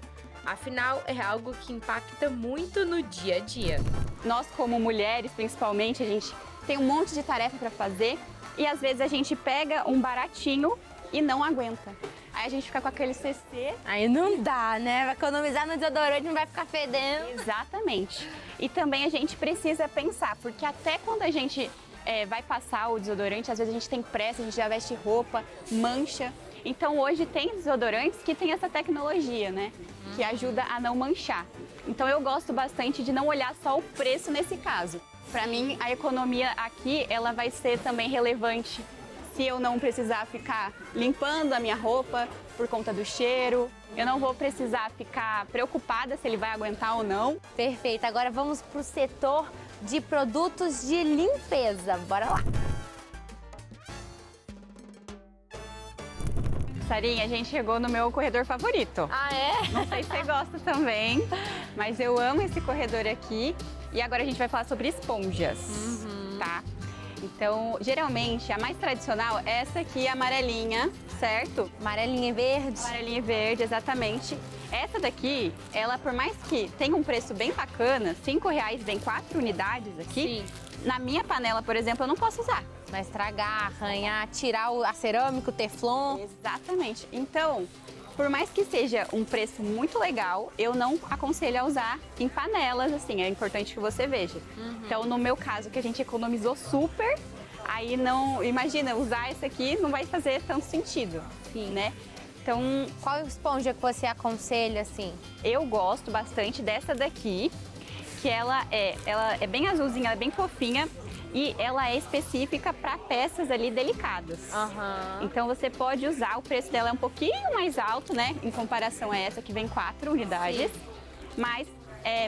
Afinal, é algo que impacta muito no dia a dia. Nós, como mulheres, principalmente, a gente tem um monte de tarefa para fazer e às vezes a gente pega um baratinho e não aguenta. Aí a gente fica com aquele CC. Aí não dá, né? Vai economizar no desodorante, não vai ficar fedendo. Exatamente. E também a gente precisa pensar, porque até quando a gente vai passar o desodorante, às vezes a gente tem pressa, a gente já veste roupa, mancha. Então hoje tem desodorantes que tem essa tecnologia, né? Que ajuda a não manchar. Então eu gosto bastante de não olhar só o preço nesse caso. Para mim, a economia aqui, ela vai ser também relevante se eu não precisar ficar limpando a minha roupa por conta do cheiro. Eu não vou precisar ficar preocupada se ele vai aguentar ou não. Perfeito. Agora vamos para o setor de produtos de limpeza. Bora lá. Sarinha, a gente chegou no meu corredor favorito. Ah, é? Não sei se você gosta também, mas eu amo esse corredor aqui. E agora a gente vai falar sobre esponjas, tá? Então, geralmente, a mais tradicional é essa aqui, amarelinha, certo? Amarelinha e verde. Amarelinha e verde, exatamente. Essa daqui, ela por mais que tenha um preço bem bacana, R$5 vem 4 unidades aqui. Sim. Na minha panela, por exemplo, eu não posso usar. Vai estragar, arranhar, tirar a cerâmica, o teflon. Exatamente. Então, por mais que seja um preço muito legal, eu não aconselho a usar em panelas, assim, é importante que você veja. Então, no meu caso, que a gente economizou super, aí não, imagina, usar esse aqui não vai fazer tanto sentido, né? Então, qual esponja que você aconselha, assim? Eu gosto bastante dessa daqui, que ela é bem azulzinha, ela é bem fofinha. E ela é específica para peças ali delicadas. Então você pode usar, o preço dela é um pouquinho mais alto, né? Em comparação a essa que vem 4 unidades. Sim. Mas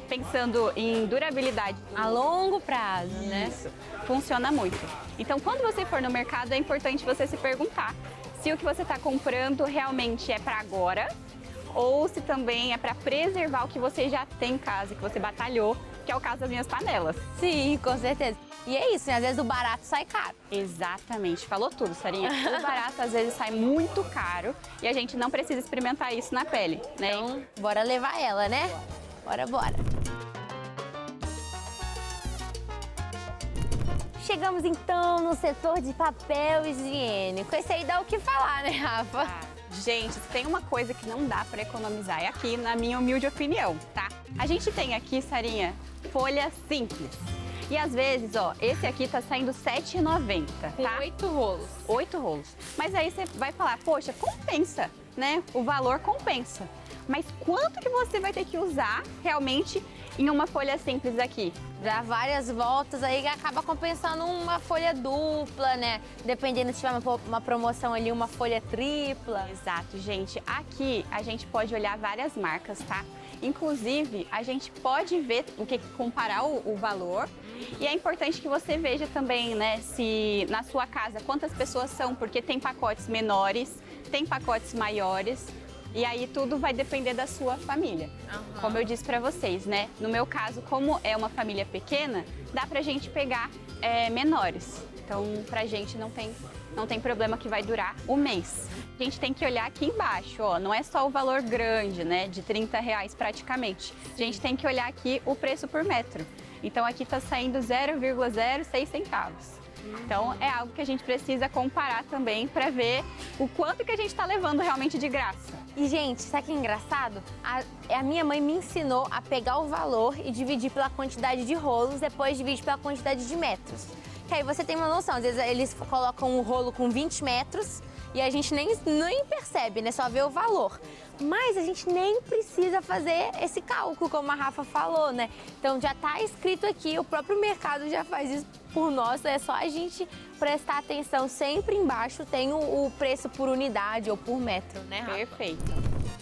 pensando em durabilidade a longo prazo, né? Isso, funciona muito. Então quando você for no mercado é importante você se perguntar se o que você está comprando realmente é para agora ou se também é para preservar o que você já tem em casa, que você batalhou, que é o caso das minhas panelas. Sim, com certeza. E é isso, né? Às vezes o barato sai caro. Exatamente, falou tudo, Sarinha. O barato às vezes sai muito caro e a gente não precisa experimentar isso na pele, né? Então, bora levar ela, né? Bora. Chegamos então no setor de papel higiênico. Esse aí dá o que falar, né, Rafa? Gente, tem uma coisa que não dá para economizar, é aqui, na minha humilde opinião, tá? A gente tem aqui, Sarinha, folha simples. E às vezes, ó, esse aqui tá saindo R$7,90, tá? 8 rolos. 8 rolos. Mas aí você vai falar, poxa, compensa, né? O valor compensa. Mas quanto que você vai ter que usar realmente em uma folha simples aqui? Dá várias voltas, aí acaba compensando uma folha dupla, né? Dependendo se tiver uma promoção ali, uma folha tripla. Exato, gente. Aqui a gente pode olhar várias marcas, tá? Inclusive, a gente pode ver comparar o valor. E é importante que você veja também, né, se na sua casa quantas pessoas são, porque tem pacotes menores, tem pacotes maiores. E aí tudo vai depender da sua família. Como eu disse pra vocês, né? No meu caso, como é uma família pequena, dá pra gente pegar menores. Então, pra gente não tem problema que vai durar um mês. A gente tem que olhar aqui embaixo, ó. Não é só o valor grande, né? De R$30 praticamente. A gente tem que olhar aqui o preço por metro. Então, aqui tá saindo 0,06 centavos. Então, é algo que a gente precisa comparar também para ver o quanto que a gente está levando realmente de graça. E, gente, sabe o que é engraçado? A minha mãe me ensinou a pegar o valor e dividir pela quantidade de rolos, depois dividir pela quantidade de metros. Que aí você tem uma noção, às vezes eles colocam um rolo com 20 metros e a gente nem percebe, né? Só vê o valor. Mas a gente nem precisa fazer esse cálculo, como a Rafa falou, né? Então já está escrito aqui, o próprio mercado já faz isso por nós, é só a gente prestar atenção. Sempre embaixo tem o preço por unidade ou por metro, né, Rafa? Perfeito.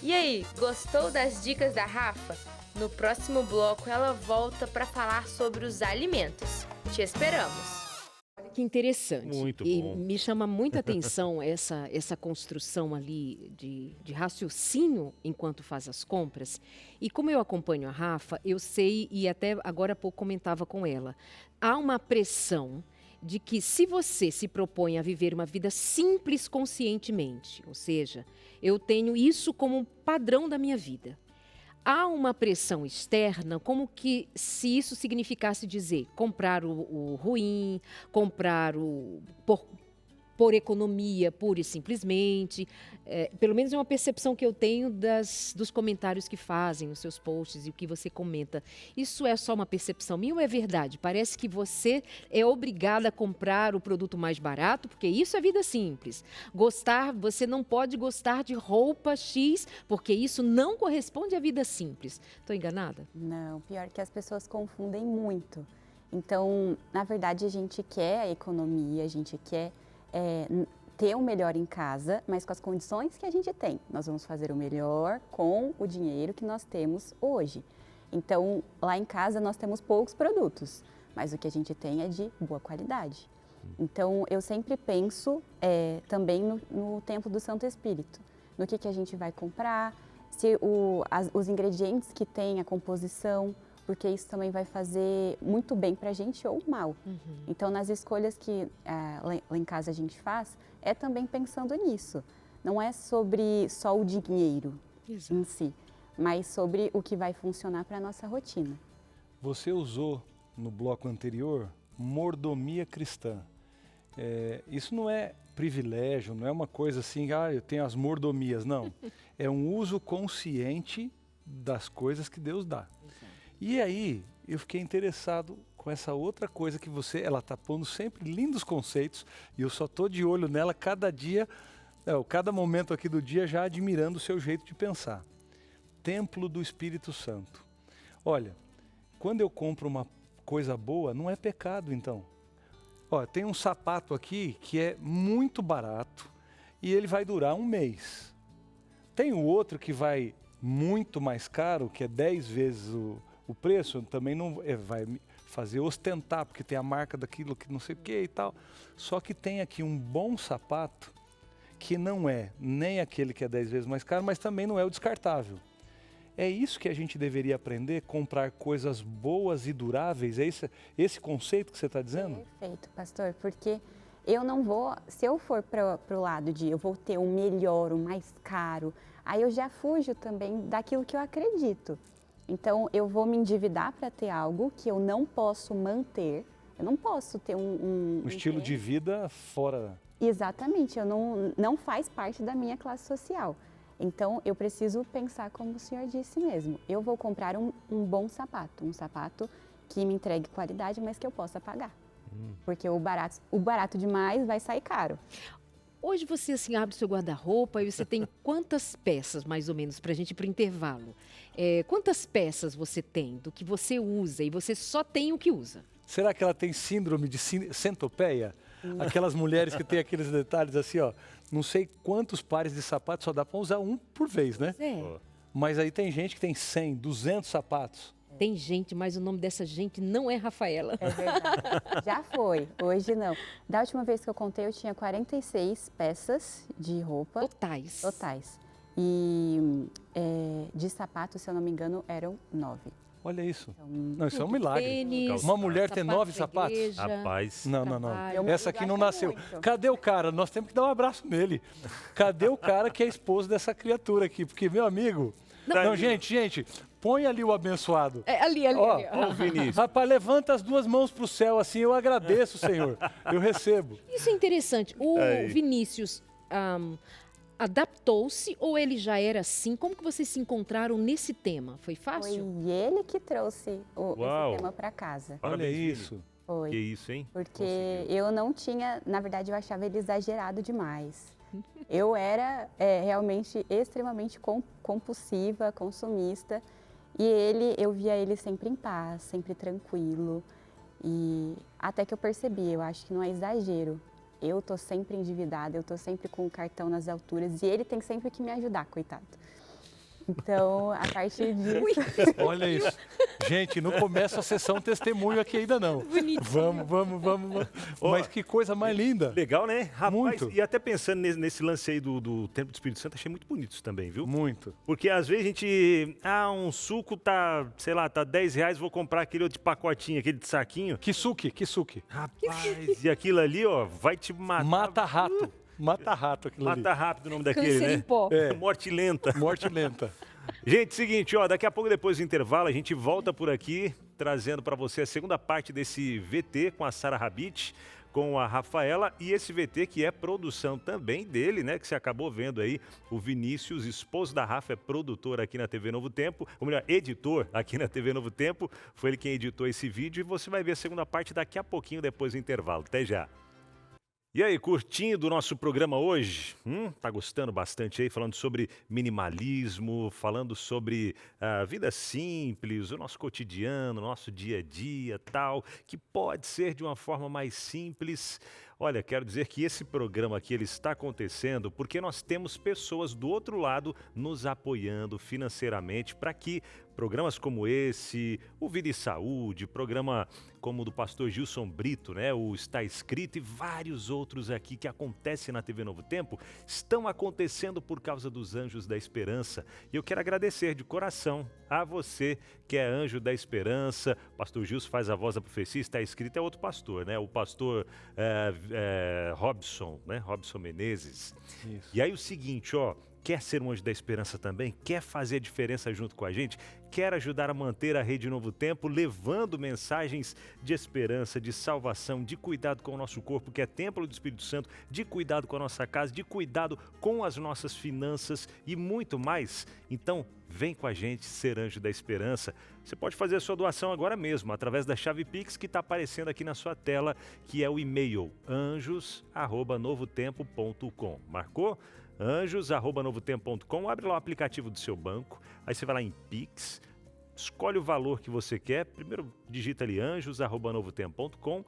E aí, gostou das dicas da Rafa? No próximo bloco ela volta para falar sobre os alimentos. Te esperamos! Que interessante. Muito e bom. me chama muita atenção essa construção ali de raciocínio enquanto faz as compras. E como eu acompanho a Rafa, eu sei, e até agora há pouco comentava com ela, há uma pressão de que se você se propõe a viver uma vida simples conscientemente, ou seja, eu tenho isso como padrão da minha vida, há uma pressão externa, como que se isso significasse dizer comprar o ruim, comprar o por economia, pura e simplesmente. Pelo menos é uma percepção que eu tenho dos comentários que fazem nos seus posts e o que você comenta. Isso é só uma percepção minha ou é verdade? Parece que você é obrigada a comprar o produto mais barato, porque isso é vida simples. Você não pode gostar de roupa X, porque isso não corresponde à vida simples. Estou enganada? Não, pior que as pessoas confundem muito. Então, na verdade, a gente quer a economia, a gente quer ter o melhor em casa, mas com as condições que a gente tem. Nós vamos fazer o melhor com o dinheiro que nós temos hoje. Então, lá em casa nós temos poucos produtos, mas o que a gente tem é de boa qualidade. Então, eu sempre penso também no tempo do Santo Espírito, no que a gente vai comprar, se os ingredientes que tem, a composição, porque isso também vai fazer muito bem para a gente ou mal. Então, nas escolhas que lá em casa a gente faz, é também pensando nisso. Não é sobre só o dinheiro em si, mas sobre o que vai funcionar para a nossa rotina. Você usou no bloco anterior mordomia cristã. Isso não é privilégio, não é uma coisa assim, eu tenho as mordomias, não. É um uso consciente das coisas que Deus dá. E aí, eu fiquei interessado com essa outra coisa que ela está pondo sempre lindos conceitos, e eu só estou de olho nela cada dia, cada momento aqui do dia, já admirando o seu jeito de pensar. Templo do Espírito Santo. Olha, quando eu compro uma coisa boa, não é pecado então. Tem um sapato aqui que é muito barato e ele vai durar um mês. Tem o outro que vai muito mais caro, que é 10 vezes o preço, também não vai fazer ostentar, porque tem a marca daquilo que não sei o que e tal. Só que tem aqui um bom sapato, que não é nem aquele que é 10 vezes mais caro, mas também não é o descartável. É isso que a gente deveria aprender, comprar coisas boas e duráveis, é esse conceito que você está dizendo? Perfeito, pastor, porque eu não vou, se eu for para o lado de eu vou ter o melhor, o mais caro, aí eu já fujo também daquilo que eu acredito. Então, eu vou me endividar para ter algo que eu não posso manter. Eu não posso ter um estilo de vida fora. Exatamente, não faz parte da minha classe social. Então, eu preciso pensar como o senhor disse mesmo. Eu vou comprar um bom sapato, um sapato que me entregue qualidade, mas que eu possa pagar. Porque o barato demais vai sair caro. Hoje você abre o seu guarda-roupa e você tem quantas peças, mais ou menos, para a gente ir para o intervalo? Quantas peças você tem do que você usa e você só tem o que usa? Será que ela tem síndrome de centopeia? Aquelas mulheres que têm aqueles detalhes assim, não sei quantos pares de sapatos, só dá para usar um por vez, né? Mas aí tem gente que tem 100, 200 sapatos. Tem gente, mas o nome dessa gente não é Rafaela. É verdade. Já foi, hoje não. Da última vez que eu contei, eu tinha 46 peças de roupa. Totais. E de sapato, se eu não me engano, eram 9. Olha isso. Então, não, isso é um milagre. Tênis, uma mulher ter 9 sapatos? Igreja, Rapaz. Não. Essa aqui não nasceu. Muito. Cadê o cara? Nós temos que dar um abraço nele. Cadê o cara que é esposo dessa criatura aqui? Porque, meu amigo... Não, gente, põe ali o abençoado. Ali. Ó o Vinícius. Rapaz, levanta as duas mãos para o céu assim, eu agradeço, Senhor. Eu recebo. Isso é interessante. O Vinícius adaptou-se ou ele já era assim? Como que vocês se encontraram nesse tema? Foi fácil? Foi ele que trouxe esse tema para casa. Olha isso. Foi. Que isso, hein? Porque eu não tinha, na verdade, eu achava ele exagerado demais. Eu era realmente extremamente compulsiva, consumista, e eu via ele sempre em paz, sempre tranquilo, e até que eu percebi, eu acho que não é exagero. Eu tô sempre endividada, eu tô sempre com o cartão nas alturas, e ele tem sempre que me ajudar, coitado. Então, a partir disso... Olha isso. Gente, não começa a sessão testemunho aqui ainda não. Vamos. Mas que coisa mais linda. Legal, né? Rapaz, muito. E até pensando nesse lance aí do Templo do Espírito Santo, achei muito bonito isso também, viu? Muito. Porque às vezes a gente... um suco tá, sei lá, tá R$10, vou comprar aquele outro pacotinho, aquele de saquinho. Kisuke. Rapaz, e aquilo ali, ó, vai te matar. Mata rato. Mata rato aquilo ali. Mata rápido o nome daquele, Câncer né? em pó. Morte lenta. Morte lenta. Gente, seguinte, ó, daqui a pouco, depois do intervalo, a gente volta por aqui, trazendo para você a segunda parte desse VT com a Sara Rabit, com a Rafaela, e esse VT que é produção também dele, né, que você acabou vendo aí, o Vinícius, esposo da Rafa, é produtor aqui na TV Novo Tempo, ou melhor, editor aqui na TV Novo Tempo, foi ele quem editou esse vídeo, e você vai ver a segunda parte daqui a pouquinho, depois do intervalo. Até já! E aí, curtindo o nosso programa hoje? Tá gostando bastante aí, falando sobre minimalismo, falando sobre a vida simples, o nosso cotidiano, o nosso dia a dia, tal, que pode ser de uma forma mais simples. Olha, quero dizer que esse programa aqui ele está acontecendo porque nós temos pessoas do outro lado nos apoiando financeiramente para que programas como esse, o Vida e Saúde, programa como o do pastor Gilson Brito, né, o Está Escrito e vários outros aqui que acontecem na TV Novo Tempo, estão acontecendo por causa dos Anjos da Esperança. E eu quero agradecer de coração a você que é Anjo da Esperança. O pastor Gilson faz a voz da profecia, Está Escrito é outro pastor, né, o pastor Robson, né, Robson Menezes. Isso. E aí o seguinte, ó, quer ser um Anjo da Esperança também? Quer fazer a diferença junto com a gente? Quer ajudar a manter a Rede Novo Tempo, levando mensagens de esperança, de salvação, de cuidado com o nosso corpo, que é templo do Espírito Santo, de cuidado com a nossa casa, de cuidado com as nossas finanças e muito mais? Então, vem com a gente ser Anjo da Esperança. Você pode fazer a sua doação agora mesmo, através da chave Pix que está aparecendo aqui na sua tela, que é o e-mail anjos@novotempo.com. Marcou? anjos@novotempo.com, abre lá o aplicativo do seu banco, aí você vai lá em Pix, escolhe o valor que você quer, primeiro digita ali anjos@novotempo.com,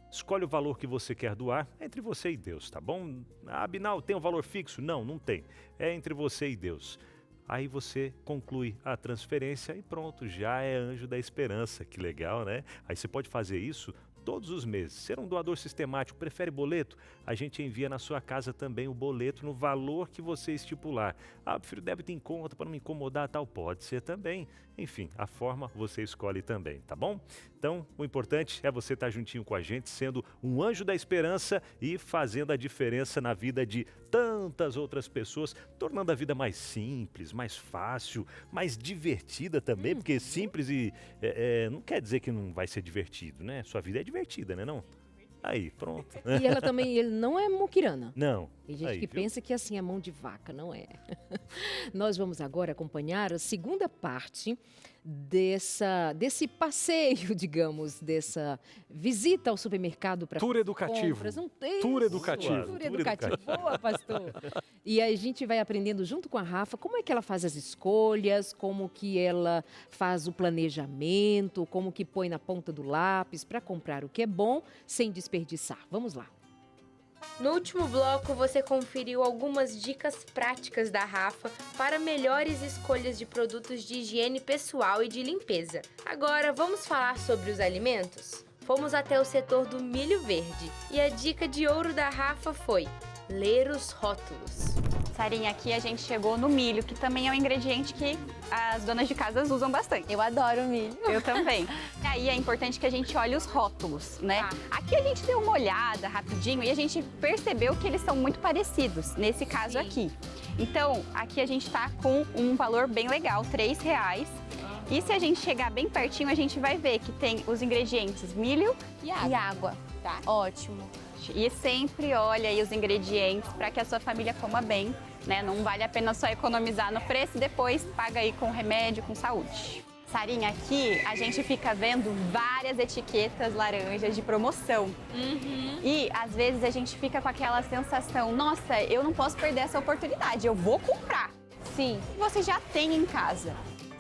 escolhe o valor que você quer doar, é entre você e Deus, tá bom? Abinal, tem um valor fixo? Não tem, é entre você e Deus. Aí você conclui a transferência e pronto, já é Anjo da Esperança, que legal, né? Aí você pode fazer isso todos os meses. Ser um doador sistemático, prefere boleto? A gente envia na sua casa também o boleto no valor que você estipular. Eu prefiro débito em conta para não me incomodar, tal, pode ser também. Enfim, a forma você escolhe também, tá bom? Então, o importante é você estar juntinho com a gente, sendo um Anjo da Esperança e fazendo a diferença na vida de tantas outras pessoas, tornando a vida mais simples, mais fácil, mais divertida também, porque simples e não quer dizer que não vai ser divertido, né? Sua vida é divertida, né não? Aí, pronto. E ela também, ele não é muquirana. Não. Tem gente aí, que viu? pensa que assim é mão de vaca, não é. Nós vamos agora acompanhar a segunda parte desse passeio, digamos, dessa visita ao supermercado para Tour educativo. compras. Tour educativo. Tour educativo. Boa, pastor. E a gente vai aprendendo junto com a Rafa como é que ela faz as escolhas, como que ela faz o planejamento, como que põe na ponta do lápis para comprar o que é bom sem desperdiçar. Vamos lá. No último bloco, você conferiu algumas dicas práticas da Rafa para melhores escolhas de produtos de higiene pessoal e de limpeza. Agora, vamos falar sobre os alimentos? Fomos até o setor do milho verde e a dica de ouro da Rafa foi ler os rótulos. Sarinha, aqui a gente chegou no milho, que também é um ingrediente que as donas de casa usam bastante. Eu adoro milho. Eu também. E aí é importante que a gente olhe os rótulos, né? Aqui a gente deu uma olhada rapidinho e a gente percebeu que eles são muito parecidos, nesse caso aqui. Então, aqui a gente tá com um valor bem legal, R$3. E se a gente chegar bem pertinho, a gente vai ver que tem os ingredientes milho E água. tá? Ótimo. E sempre olha aí os ingredientes para que a sua família coma bem, né? Não vale a pena só economizar no preço e depois paga aí com remédio, com saúde. Sarinha, aqui a gente fica vendo várias etiquetas laranjas de promoção. E às vezes a gente fica com aquela sensação, nossa, eu não posso perder essa oportunidade, eu vou comprar. Sim. Você já tem em casa.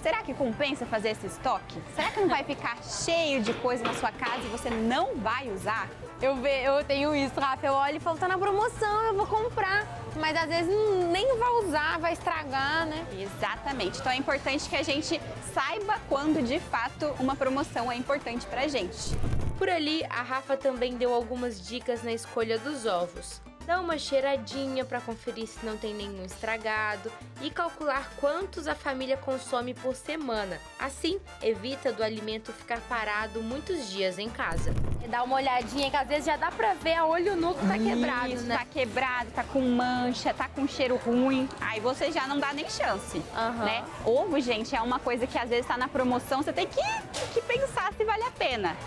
Será que compensa fazer esse estoque? Será que não vai ficar cheio de coisa na sua casa e você não vai usar? Eu tenho isso, Rafa. Eu olho e falo, tá na promoção, eu vou comprar. Mas às vezes nem vai usar, vai estragar, né? Exatamente. Então é importante que a gente saiba quando de fato uma promoção é importante pra gente. Por ali, a Rafa também deu algumas dicas na escolha dos ovos. Dá uma cheiradinha para conferir se não tem nenhum estragado e calcular quantos a família consome por semana. Assim, evita do alimento ficar parado muitos dias em casa. Dá uma olhadinha que às vezes já dá pra ver a olho nu que tá quebrado, Isso, né? tá quebrado, tá com mancha, tá com cheiro ruim. Aí você já não dá nem chance, né? Ovo, gente, é uma coisa que às vezes tá na promoção, você tem que pensar se vale a pena,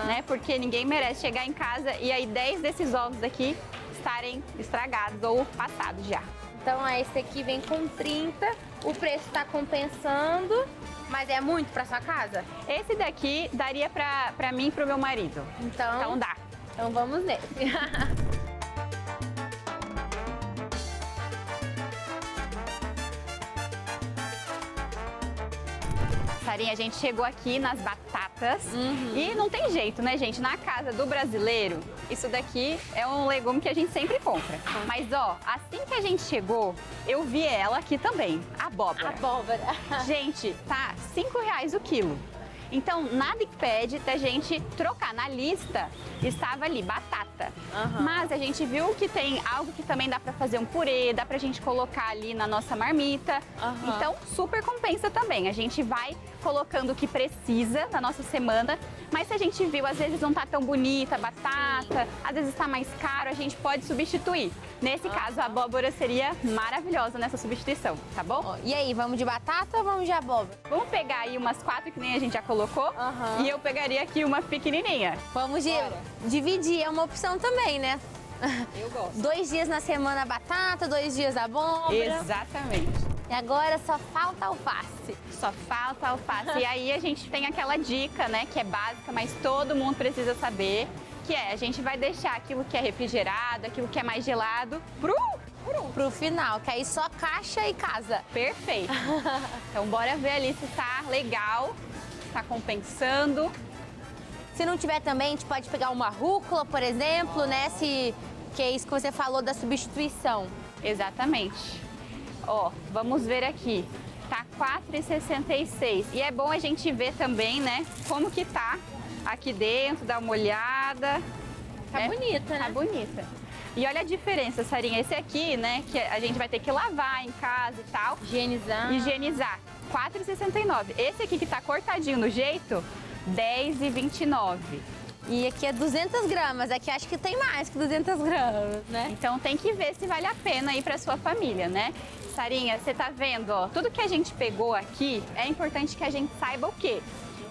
né? Porque ninguém merece chegar em casa e aí 10 desses ovos aqui estarem estragados ou passados já. Então, esse aqui vem com 30, o preço tá compensando, mas é muito pra sua casa? Esse daqui daria pra mim e pro meu marido. Então dá. Então vamos nesse. Sarinha, a gente chegou aqui nas batatas e não tem jeito, né, gente? Na casa do brasileiro, isso daqui é um legume que a gente sempre compra. Mas, ó, assim que a gente chegou, eu vi ela aqui também, abóbora. Gente, tá R$5 o quilo. Então, nada impede da gente trocar. Na lista estava ali batata. Mas a gente viu que tem algo que também dá para fazer um purê, dá pra gente colocar ali na nossa marmita. Então, super compensa também. A gente vai colocando o que precisa na nossa semana. Mas se a gente viu, às vezes não tá tão bonita a batata, às vezes tá mais caro, a gente pode substituir. Nesse caso, a abóbora seria maravilhosa nessa substituição, tá bom? E aí, vamos de batata ou vamos de abóbora? Vamos pegar aí umas 4 que nem a gente já colocou. E eu pegaria aqui uma pequenininha. Vamos dividir, é uma opção também, né? Eu gosto. 2 dias na semana batata, 2 dias abóbora. Exatamente. E agora só falta alface. Só falta alface. E aí a gente tem aquela dica, né, que é básica, mas todo mundo precisa saber, que é, a gente vai deixar aquilo que é refrigerado, aquilo que é mais gelado pro final, que aí só caixa e casa. Perfeito. Então bora ver ali se tá legal, se tá compensando. Se não tiver também, a gente pode pegar uma rúcula, por exemplo, né? Que é isso que você falou da substituição. Exatamente. Ó, vamos ver aqui. Tá R$4,66. E é bom a gente ver também, né, como que tá aqui dentro, dar uma olhada. Tá bonita, né? Tá bonita. E olha a diferença, Sarinha. Esse aqui, né, que a gente vai ter que lavar em casa e tal. Higienizar. R$4,69. Esse aqui que tá cortadinho no jeito, R$10,29. E aqui é 200 gramas, aqui acho que tem mais que 200 gramas, né? Então tem que ver se vale a pena aí pra sua família, né? Sarinha, você tá vendo, ó, tudo que a gente pegou aqui, é importante que a gente saiba o quê?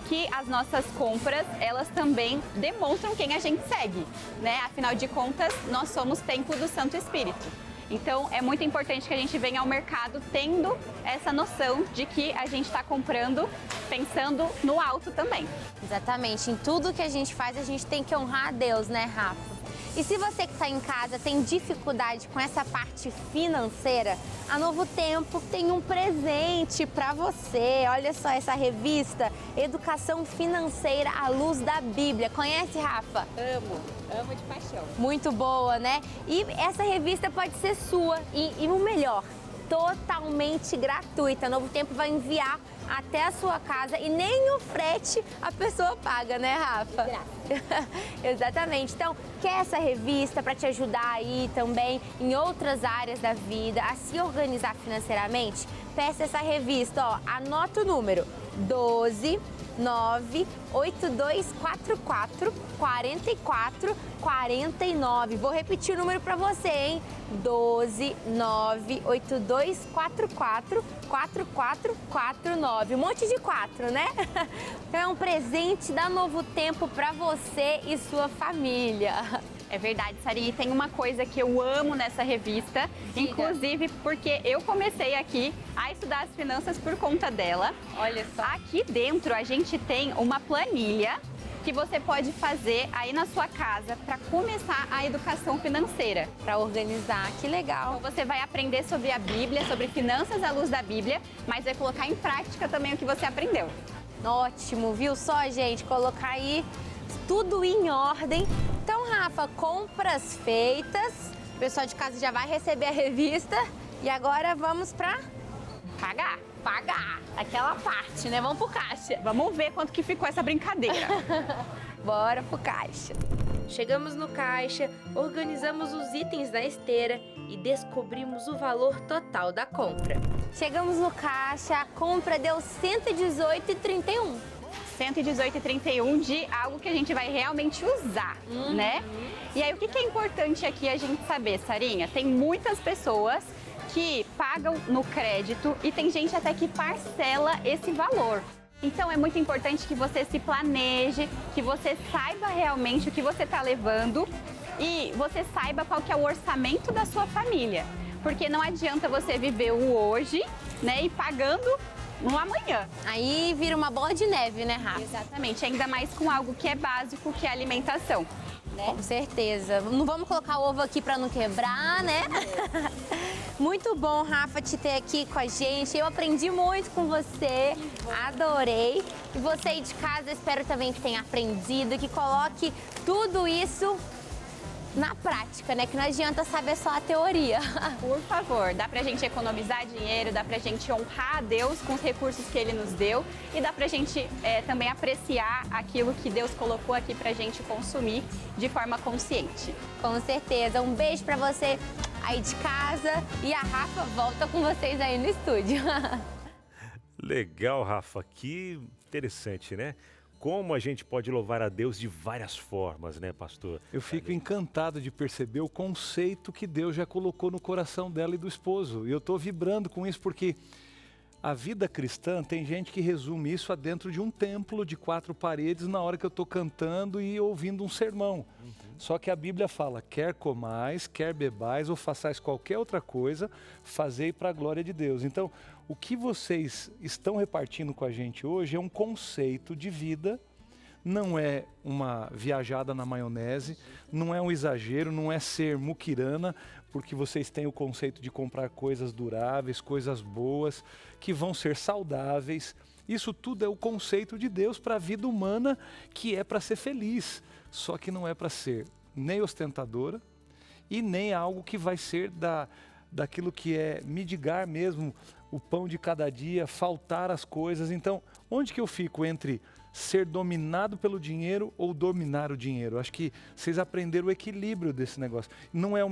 Que as nossas compras, elas também demonstram quem a gente segue, né? Afinal de contas, nós somos templo do Santo Espírito. Então, é muito importante que a gente venha ao mercado tendo essa noção de que a gente está comprando pensando no alto também. Exatamente. Em tudo que a gente faz, a gente tem que honrar a Deus, né, Rafa? E se você que está em casa tem dificuldade com essa parte financeira, a Novo Tempo tem um presente para você. Olha só essa revista, Educação Financeira à Luz da Bíblia. Conhece, Rafa? Amo de paixão. Muito boa, né? E essa revista pode ser sua e o melhor, totalmente gratuita. Novo Tempo vai enviar até a sua casa e nem o frete a pessoa paga, né, Rafa? Exatamente. Então, quer essa revista para te ajudar aí também em outras áreas da vida a se organizar financeiramente? Peça essa revista, ó, anota o número 1298244 4449. Vou repetir o número para você, hein? 1298244 4449. Um monte de 4, né? Então é um presente da Novo Tempo para você e sua família. É verdade, Sarinha. E tem uma coisa que eu amo nessa revista, inclusive porque eu comecei aqui a estudar as finanças por conta dela. Olha só. Aqui dentro a gente tem uma planilha que você pode fazer aí na sua casa para começar a educação financeira. Para organizar, que legal. Então você vai aprender sobre a Bíblia, sobre finanças à luz da Bíblia, mas vai colocar em prática também o que você aprendeu. Ótimo, viu só, gente? Colocar aí tudo em ordem. Então, Rafa, compras feitas. O pessoal de casa já vai receber a revista. E agora vamos para Pagar. aquela parte, né? Vamos pro caixa. Vamos ver quanto que ficou essa brincadeira. Bora pro caixa. Chegamos no caixa, organizamos os itens na esteira e descobrimos o valor total da compra. Chegamos no caixa, a compra deu R$ 118,31. 118,31 de algo que a gente vai realmente usar, né? E aí, o que é importante aqui a gente saber, Sarinha? Tem muitas pessoas que pagam no crédito e tem gente até que parcela esse valor. Então, é muito importante que você se planeje, que você saiba realmente o que você está levando e você saiba qual que é o orçamento da sua família. Porque não adianta você viver o hoje, né, e pagando no amanhã. Aí vira uma bola de neve, né, Rafa? Exatamente, ainda mais com algo que é básico, que é a alimentação. Né? Com certeza. Não vamos colocar o ovo aqui para não quebrar, né? Muito bom, Rafa, te ter aqui com a gente. Eu aprendi muito com você, adorei. E você aí de casa, espero também que tenha aprendido, que coloque tudo isso na prática, né? Que não adianta saber só a teoria. Por favor, dá pra gente economizar dinheiro, dá pra gente honrar a Deus com os recursos que Ele nos deu e dá pra gente também apreciar aquilo que Deus colocou aqui pra gente consumir de forma consciente. Com certeza. Um beijo pra você aí de casa e a Rafa volta com vocês aí no estúdio. Legal, Rafa. Que interessante, né? Como a gente pode louvar a Deus de várias formas, né, pastor? Eu fico encantado de perceber o conceito que Deus já colocou no coração dela e do esposo. E eu estou vibrando com isso porque a vida cristã tem gente que resume isso a dentro de um templo de 4 paredes na hora que eu estou cantando e ouvindo um sermão. Só que a Bíblia fala, quer comais, quer bebais ou façais qualquer outra coisa, fazei para a glória de Deus. Então, o que vocês estão repartindo com a gente hoje é um conceito de vida, não é uma viajada na maionese, não é um exagero, não é ser muquirana, porque vocês têm o conceito de comprar coisas duráveis, coisas boas, que vão ser saudáveis. Isso tudo é o conceito de Deus para a vida humana, que é para ser feliz. Só que não é para ser nem ostentadora e nem algo que vai ser daquilo que é mitigar mesmo o pão de cada dia, faltar as coisas. Então, onde que eu fico entre ser dominado pelo dinheiro ou dominar o dinheiro? Acho que vocês aprenderam o equilíbrio desse negócio. Não é um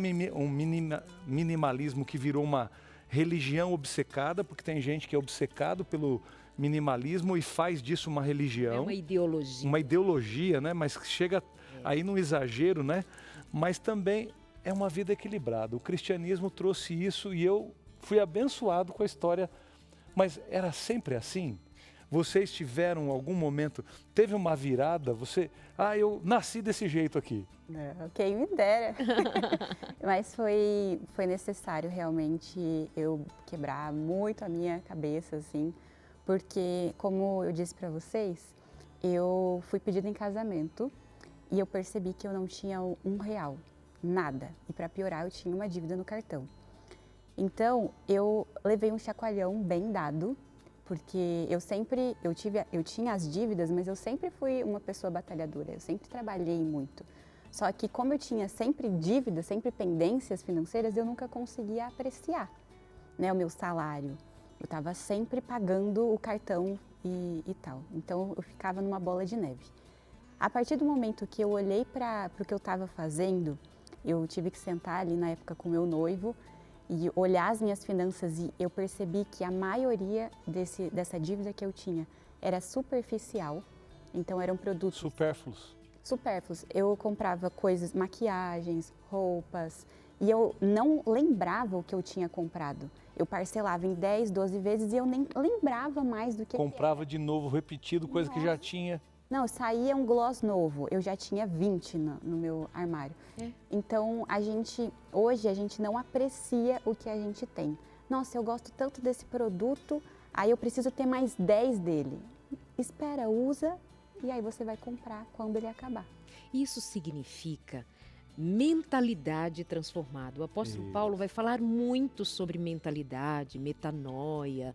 minimalismo que virou uma religião obcecada, porque tem gente que é obcecado pelo minimalismo e faz disso uma religião. É uma ideologia. Uma ideologia, né? Mas chega aí no exagero, né? Mas também é uma vida equilibrada. O cristianismo trouxe isso e eu fui abençoado com a história. Mas era sempre assim? Vocês tiveram algum momento, teve uma virada, eu nasci desse jeito aqui. Não, quem me dera. Mas foi necessário realmente eu quebrar muito a minha cabeça, assim, porque, como eu disse para vocês, eu fui pedida em casamento e eu percebi que eu não tinha R$1, nada. E para piorar, eu tinha uma dívida no cartão. Então, eu levei um chacoalhão bem dado, porque eu tinha as dívidas, mas eu sempre fui uma pessoa batalhadora, eu sempre trabalhei muito. Só que como eu tinha sempre dívidas, sempre pendências financeiras, eu nunca conseguia apreciar, né, o meu salário. Eu estava sempre pagando o cartão e tal. Então, eu ficava numa bola de neve. A partir do momento que eu olhei para o que eu estava fazendo, eu tive que sentar ali na época com o meu noivo e olhar as minhas finanças e eu percebi que a maioria dessa dívida que eu tinha era superficial. Então, eram produtos... Supérfluos. Eu comprava coisas, maquiagens, roupas, e eu não lembrava o que eu tinha comprado. Eu parcelava em 10, 12 vezes e eu nem lembrava mais do que comprava de novo, repetido, coisa que já tinha. Não, saía um gloss novo, eu já tinha 20 no meu armário. Então, hoje a gente não aprecia o que a gente tem. Nossa, eu gosto tanto desse produto, aí eu preciso ter mais 10 dele. Espera, usa e aí você vai comprar quando ele acabar. Isso significa mentalidade transformada. O apóstolo Paulo vai falar muito sobre mentalidade, metanoia,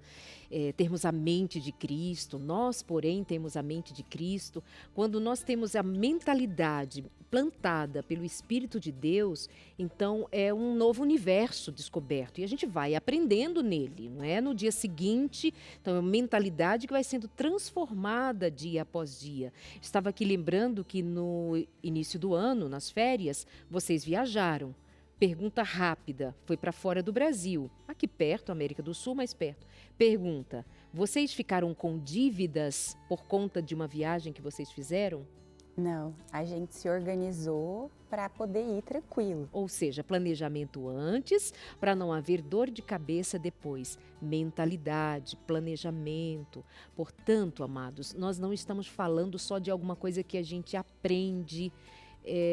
termos a mente de Cristo. Nós, porém, temos a mente de Cristo. Quando nós temos a mentalidade plantada pelo Espírito de Deus, então é um novo universo descoberto e a gente vai aprendendo nele, não é? No dia seguinte, então é uma mentalidade que vai sendo transformada dia após dia. Estava aqui lembrando que no início do ano, nas férias, vocês viajaram. Pergunta rápida, foi para fora do Brasil, aqui perto, América do Sul, mais perto. Pergunta, vocês ficaram com dívidas por conta de uma viagem que vocês fizeram? Não, a gente se organizou para poder ir tranquilo. Ou seja, planejamento antes, para não haver dor de cabeça depois. Mentalidade, planejamento. Portanto, amados, nós não estamos falando só de alguma coisa que a gente aprende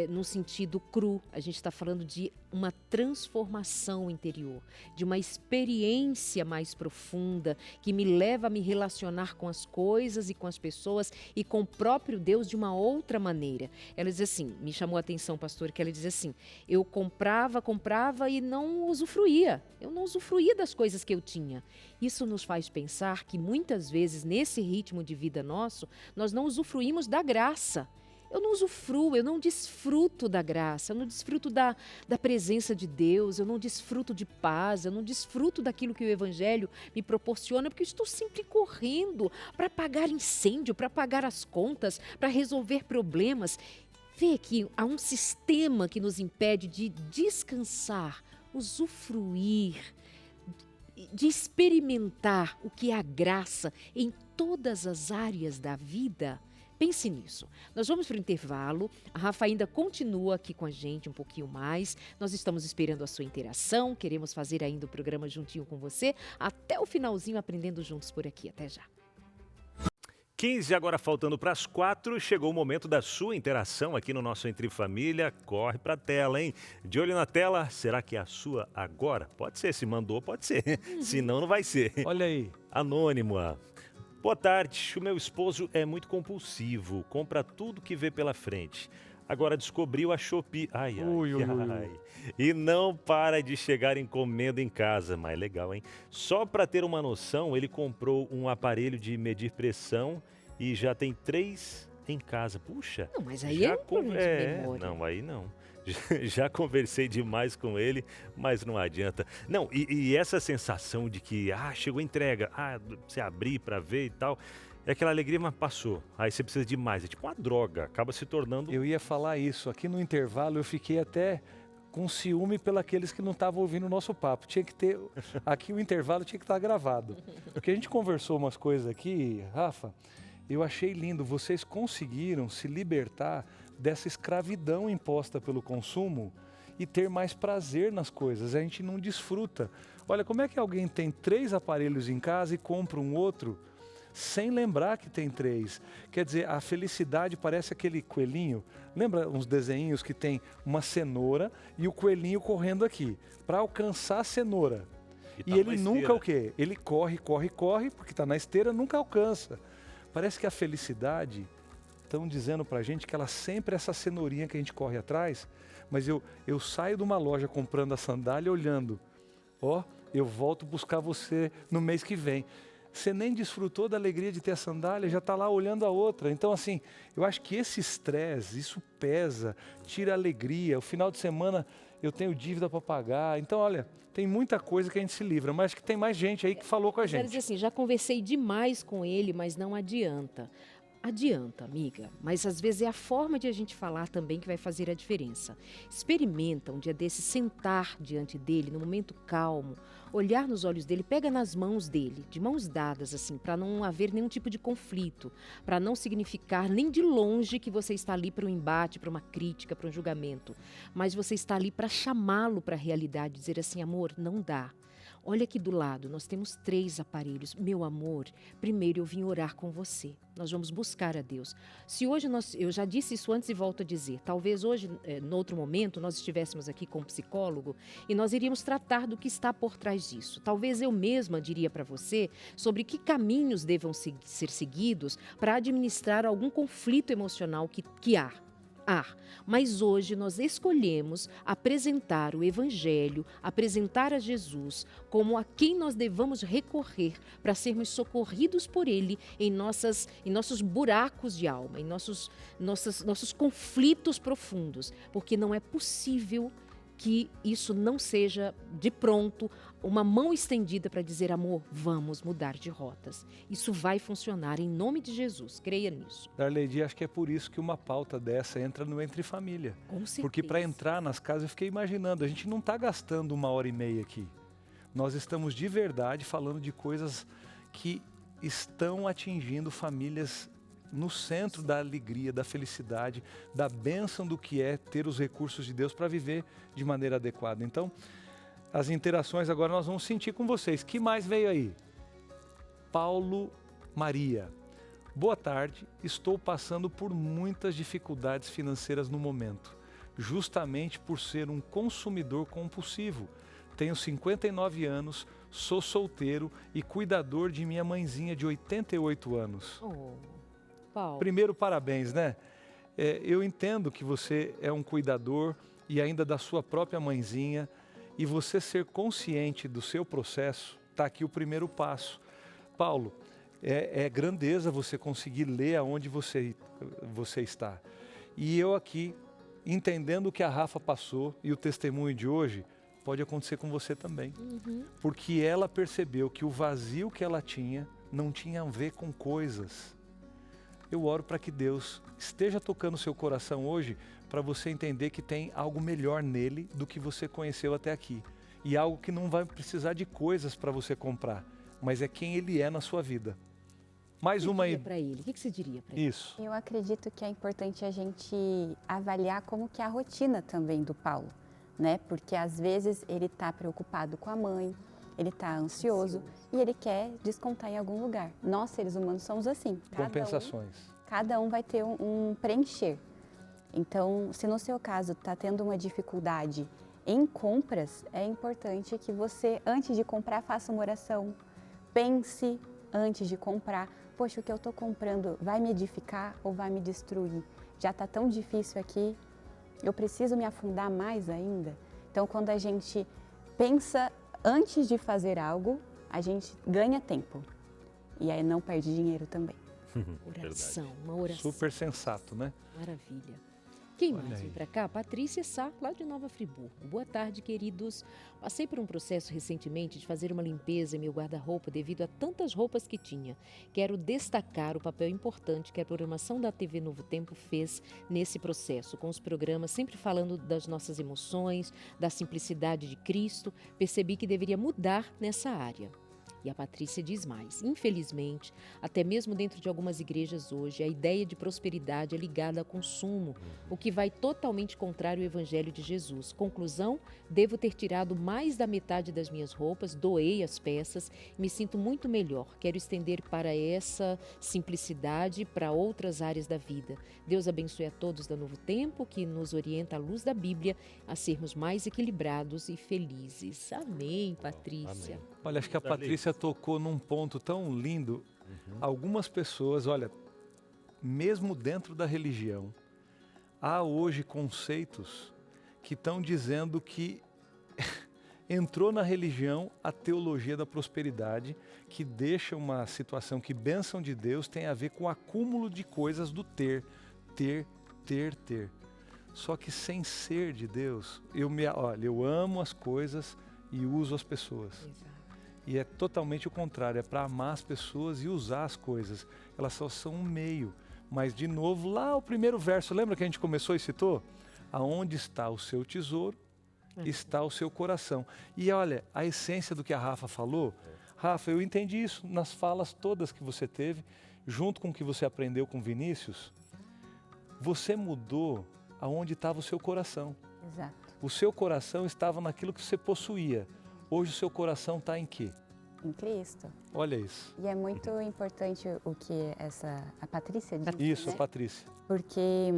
no sentido cru. A gente está falando de uma transformação interior, de uma experiência mais profunda que me leva a me relacionar com as coisas e com as pessoas e com o próprio Deus de uma outra maneira. Ela diz assim, me chamou a atenção, pastor, que ela diz assim, eu comprava e não usufruía. Eu não usufruía das coisas que eu tinha. Isso nos faz pensar que muitas vezes nesse ritmo de vida nosso, nós não usufruímos da graça. Eu não usufruo, eu não desfruto da graça, eu não desfruto da presença de Deus, eu não desfruto de paz, eu não desfruto daquilo que o Evangelho me proporciona, porque eu estou sempre correndo para apagar incêndio, para pagar as contas, para resolver problemas. Vê que há um sistema que nos impede de descansar, usufruir, de experimentar o que é a graça em todas as áreas da vida. Pense nisso. Nós vamos para o intervalo. A Rafa ainda continua aqui com a gente um pouquinho mais. Nós estamos esperando a sua interação. Queremos fazer ainda o programa juntinho com você. Até o finalzinho, aprendendo juntos por aqui. Até já. 15 agora faltando para as 4. Chegou o momento da sua interação aqui no nosso Entre Família. Corre para a tela, hein? De olho na tela. Será que é a sua agora? Pode ser. Se mandou, pode ser. Se não, não vai ser. Olha aí. Anônima. Boa tarde, o meu esposo é muito compulsivo, compra tudo que vê pela frente. Agora descobriu a Shopee, e não para de chegar encomenda em casa, mas legal, hein? Só para ter uma noção, ele comprou um aparelho de medir pressão e já tem 3 em casa. Puxa! Não, mas aí é um problema de memória. Não, aí não. Já conversei demais com ele, mas não adianta. Não, e essa sensação de que, chegou a entrega, você abrir para ver e tal, é aquela alegria, mas passou. Aí você precisa de mais, é tipo uma droga, acaba se tornando... Eu ia falar isso, aqui no intervalo eu fiquei até com ciúme pelos que não estavam ouvindo o nosso papo. Tinha que ter, aqui o intervalo tinha que estar gravado. Porque a gente conversou umas coisas aqui, Rafa, eu achei lindo, vocês conseguiram se libertar dessa escravidão imposta pelo consumo e ter mais prazer nas coisas. A gente não desfruta. Olha, como é que alguém tem 3 aparelhos em casa e compra um outro sem lembrar que tem 3? Quer dizer, a felicidade parece aquele coelhinho. Lembra uns desenhos que tem uma cenoura e o coelhinho correndo aqui para alcançar a cenoura. E ele nunca o quê? Ele corre, porque está na esteira, nunca alcança. Parece que a felicidade... Estão dizendo pra gente que ela sempre é essa cenourinha que a gente corre atrás, mas eu saio de uma loja comprando a sandália olhando, eu volto buscar você no mês que vem. Você nem desfrutou da alegria de ter a sandália, já está lá olhando a outra. Então assim, eu acho que esse estresse, isso pesa, tira a alegria. O final de semana eu tenho dívida para pagar. Então olha, tem muita coisa que a gente se livra, mas acho que tem mais gente aí que falou com a gente. Quero dizer assim, já conversei demais com ele, mas não adianta. Adianta, amiga, mas às vezes é a forma de a gente falar também que vai fazer a diferença. Experimenta um dia desse, sentar diante dele, num momento calmo, olhar nos olhos dele, pega nas mãos dele, de mãos dadas, assim, para não haver nenhum tipo de conflito, para não significar nem de longe que você está ali para um embate, para uma crítica, para um julgamento, mas você está ali para chamá-lo para a realidade, dizer assim, amor, não dá. Olha aqui do lado, nós temos 3 aparelhos. Meu amor, primeiro eu vim orar com você. Nós vamos buscar a Deus. Se hoje eu já disse isso antes e volto a dizer, talvez hoje, no outro momento, nós estivéssemos aqui com um psicólogo e nós iríamos tratar do que está por trás disso. Talvez eu mesma diria para você sobre que caminhos devam ser seguidos para administrar algum conflito emocional que há. Mas hoje nós escolhemos apresentar o Evangelho, apresentar a Jesus como a quem nós devamos recorrer para sermos socorridos por Ele em nossos buracos de alma, em nossos conflitos profundos, porque não é possível que isso não seja, de pronto, uma mão estendida para dizer, amor, vamos mudar de rotas. Isso vai funcionar em nome de Jesus, creia nisso. Darley, acho que é por isso que uma pauta dessa entra no Entre Família. Com certeza. Porque para entrar nas casas, eu fiquei imaginando, a gente não está gastando 1h30 aqui. Nós estamos de verdade falando de coisas que estão atingindo famílias no centro da alegria, da felicidade, da bênção do que é ter os recursos de Deus para viver de maneira adequada. Então, as interações agora nós vamos sentir com vocês. Que mais veio aí? Paulo Maria. Boa tarde, estou passando por muitas dificuldades financeiras no momento, justamente por ser um consumidor compulsivo. Tenho 59 anos, sou solteiro e cuidador de minha mãezinha de 88 anos. Paulo. Primeiro, parabéns, né? Eu entendo que você é um cuidador e ainda da sua própria mãezinha, e você ser consciente do seu processo, está aqui o primeiro passo. Paulo, é grandeza você conseguir ler aonde você está. E eu aqui, entendendo o que a Rafa passou e o testemunho de hoje, pode acontecer com você também. Porque ela percebeu que o vazio que ela tinha não tinha a ver com coisas. Eu oro para que Deus esteja tocando o seu coração hoje, para você entender que tem algo melhor nele do que você conheceu até aqui. E algo que não vai precisar de coisas para você comprar, mas é quem ele é na sua vida. Mais uma aí. O que você diria para ele? Isso. Eu acredito que é importante a gente avaliar como que é a rotina também do Paulo, né? Porque às vezes ele está preocupado com a mãe, ele está ansioso e ele quer descontar em algum lugar. Nós, seres humanos, somos assim. Compensações. Cada um vai ter um preencher. Então, se no seu caso está tendo uma dificuldade em compras, é importante que você, antes de comprar, faça uma oração. Pense antes de comprar. Poxa, o que eu estou comprando vai me edificar ou vai me destruir? Já está tão difícil aqui, eu preciso me afundar mais ainda? Então, quando a gente pensa antes de fazer algo, a gente ganha tempo. E aí não perde dinheiro também. Oração, uma oração. Super sensato, né? Maravilha. Quem Olha mais aí. vem para cá? Patrícia Sá, lá de Nova Friburgo. Boa tarde, queridos. Passei por um processo recentemente de fazer uma limpeza em meu guarda-roupa devido a tantas roupas que tinha. Quero destacar o papel importante que a programação da TV Novo Tempo fez nesse processo, com os programas sempre falando das nossas emoções, da simplicidade de Cristo. Percebi que deveria mudar nessa área. E a Patrícia diz mais. Infelizmente, até mesmo dentro de algumas igrejas hoje, a ideia de prosperidade é ligada ao consumo, o que vai totalmente contrário ao Evangelho de Jesus. Conclusão, devo ter tirado mais da metade das minhas roupas, doei as peças, me sinto muito melhor. Quero estender para essa simplicidade para outras áreas da vida. Deus abençoe a todos da Novo Tempo, que nos orienta à luz da Bíblia a sermos mais equilibrados e felizes. Amém, Patrícia. Amém. Olha, acho que a Patrícia tocou num ponto tão lindo. Algumas pessoas, olha, mesmo dentro da religião, há hoje conceitos que estão dizendo que entrou na religião a teologia da prosperidade, que deixa uma situação que bênção de Deus tem a ver com o acúmulo de coisas do ter. Só que sem ser de Deus, eu amo as coisas e uso as pessoas. Exato. E é totalmente o contrário, é para amar as pessoas e usar as coisas. Elas só são um meio. Mas, de novo, lá o primeiro verso, lembra que a gente começou e citou? Aonde está o seu tesouro, está o seu coração. E olha, a essência do que a Rafa falou, Rafa, eu entendi isso nas falas todas que você teve, junto com o que você aprendeu com Vinícius. Você mudou aonde estava o seu coração. Exato. O seu coração estava naquilo que você possuía. Hoje o seu coração está em quê? Em Cristo. Olha isso. E é muito importante o que a Patrícia disse, Isso, né? Patrícia. Porque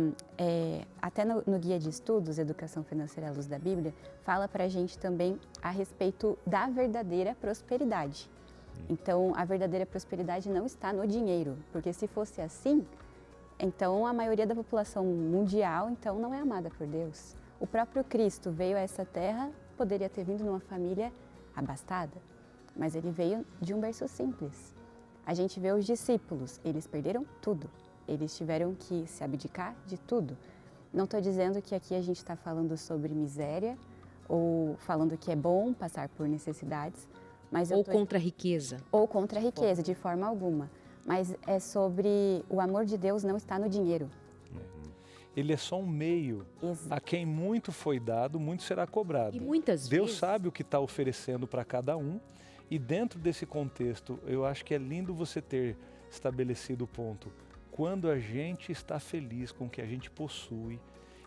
até no Guia de Estudos, Educação Financeira à Luz da Bíblia, fala para a gente também a respeito da verdadeira prosperidade. Então, a verdadeira prosperidade não está no dinheiro, porque se fosse assim, então a maioria da população mundial então não é amada por Deus. O próprio Cristo veio a essa terra, poderia ter vindo numa família abastada, mas ele veio de um berço simples. A gente vê os discípulos, eles perderam tudo. Eles tiveram que se abdicar de tudo. Não estou dizendo que aqui a gente está falando sobre miséria ou falando que é bom passar por necessidades, mas Ou contra a riqueza. Ou contra a riqueza, de forma alguma. Mas é sobre o amor de Deus não está no dinheiro. Ele é só um meio. Exato. A quem muito foi dado, muito será cobrado. E muitas Deus vezes... sabe o que está oferecendo para cada um. E dentro desse contexto, eu acho que é lindo você ter estabelecido o ponto. Quando a gente está feliz com o que a gente possui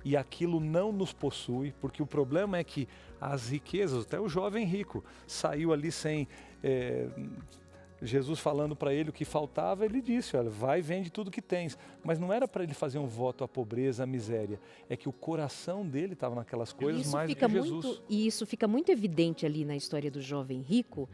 e aquilo não nos possui, porque o problema é que as riquezas, até o jovem rico saiu ali sem... Jesus falando para ele o que faltava, ele disse, olha, vai e vende tudo que tens. Mas não era para ele fazer um voto à pobreza, à miséria. É que o coração dele estava naquelas coisas mais do que Jesus. E isso fica muito evidente ali na história do jovem rico,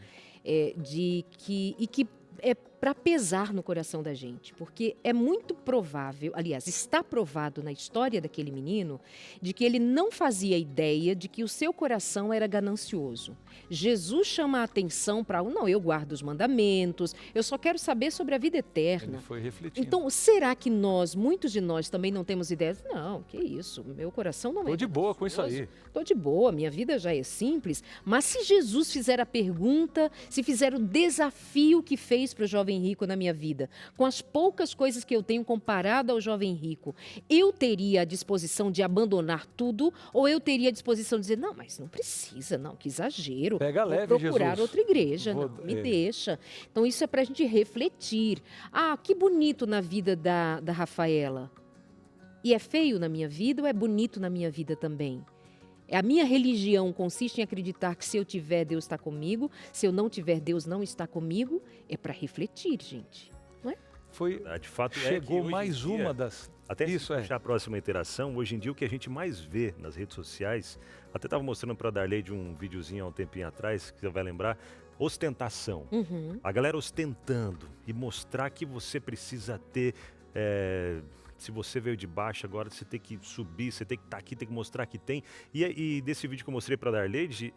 que é para pesar no coração da gente, porque é muito provável, aliás, está provado na história daquele menino, de que ele não fazia ideia de que o seu coração era ganancioso. Jesus chama a atenção para, não, eu guardo os mandamentos, eu só quero saber sobre a vida eterna. Ele foi refletindo. Então, será que muitos de nós também não temos ideia? Não, que isso, meu coração não é Tô de boa com isso aí. Estou de boa, minha vida já é simples, mas se Jesus fizer a pergunta, se fizer o desafio que fez para o jovem rico na minha vida, com as poucas coisas que eu tenho comparado ao jovem rico, eu teria a disposição de abandonar tudo ou eu teria a disposição de dizer, não, mas não precisa, não, que exagero. Pega leve, vou procurar Jesus. outra igreja, não, me deixa. Então isso é para a gente refletir. Ah, que bonito na vida da Rafaela. E é feio na minha vida ou é bonito na minha vida também? A minha religião consiste em acreditar que se eu tiver, Deus está comigo. Se eu não tiver, Deus não está comigo. É para refletir, gente. Não é? Foi, de fato, chegou que mais dia, uma das... Até isso a próxima interação, hoje em dia o que a gente mais vê nas redes sociais, até estava mostrando para a Darley de um videozinho há um tempinho atrás, que você vai lembrar, ostentação. A galera ostentando e mostrar que você precisa ter... Se você veio de baixo, agora você tem que subir, você tem que estar aqui, tem que mostrar que tem. E desse vídeo que eu mostrei para a Darley,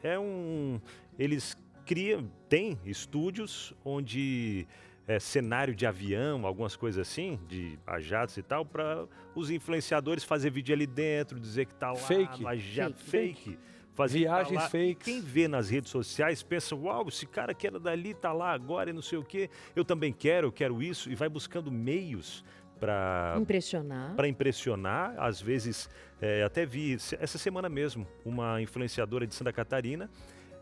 eles tem estúdios onde cenário de avião, algumas coisas assim, de jatos e tal, para os influenciadores fazer vídeo ali dentro, dizer que tá lá, fake. Fake. Viagens fakes. Quem vê nas redes sociais pensa, uau, esse cara que era dali tá lá agora e não sei o quê. Eu também eu quero isso, e vai buscando meios para impressionar. Às vezes, até vi essa semana mesmo, uma influenciadora de Santa Catarina,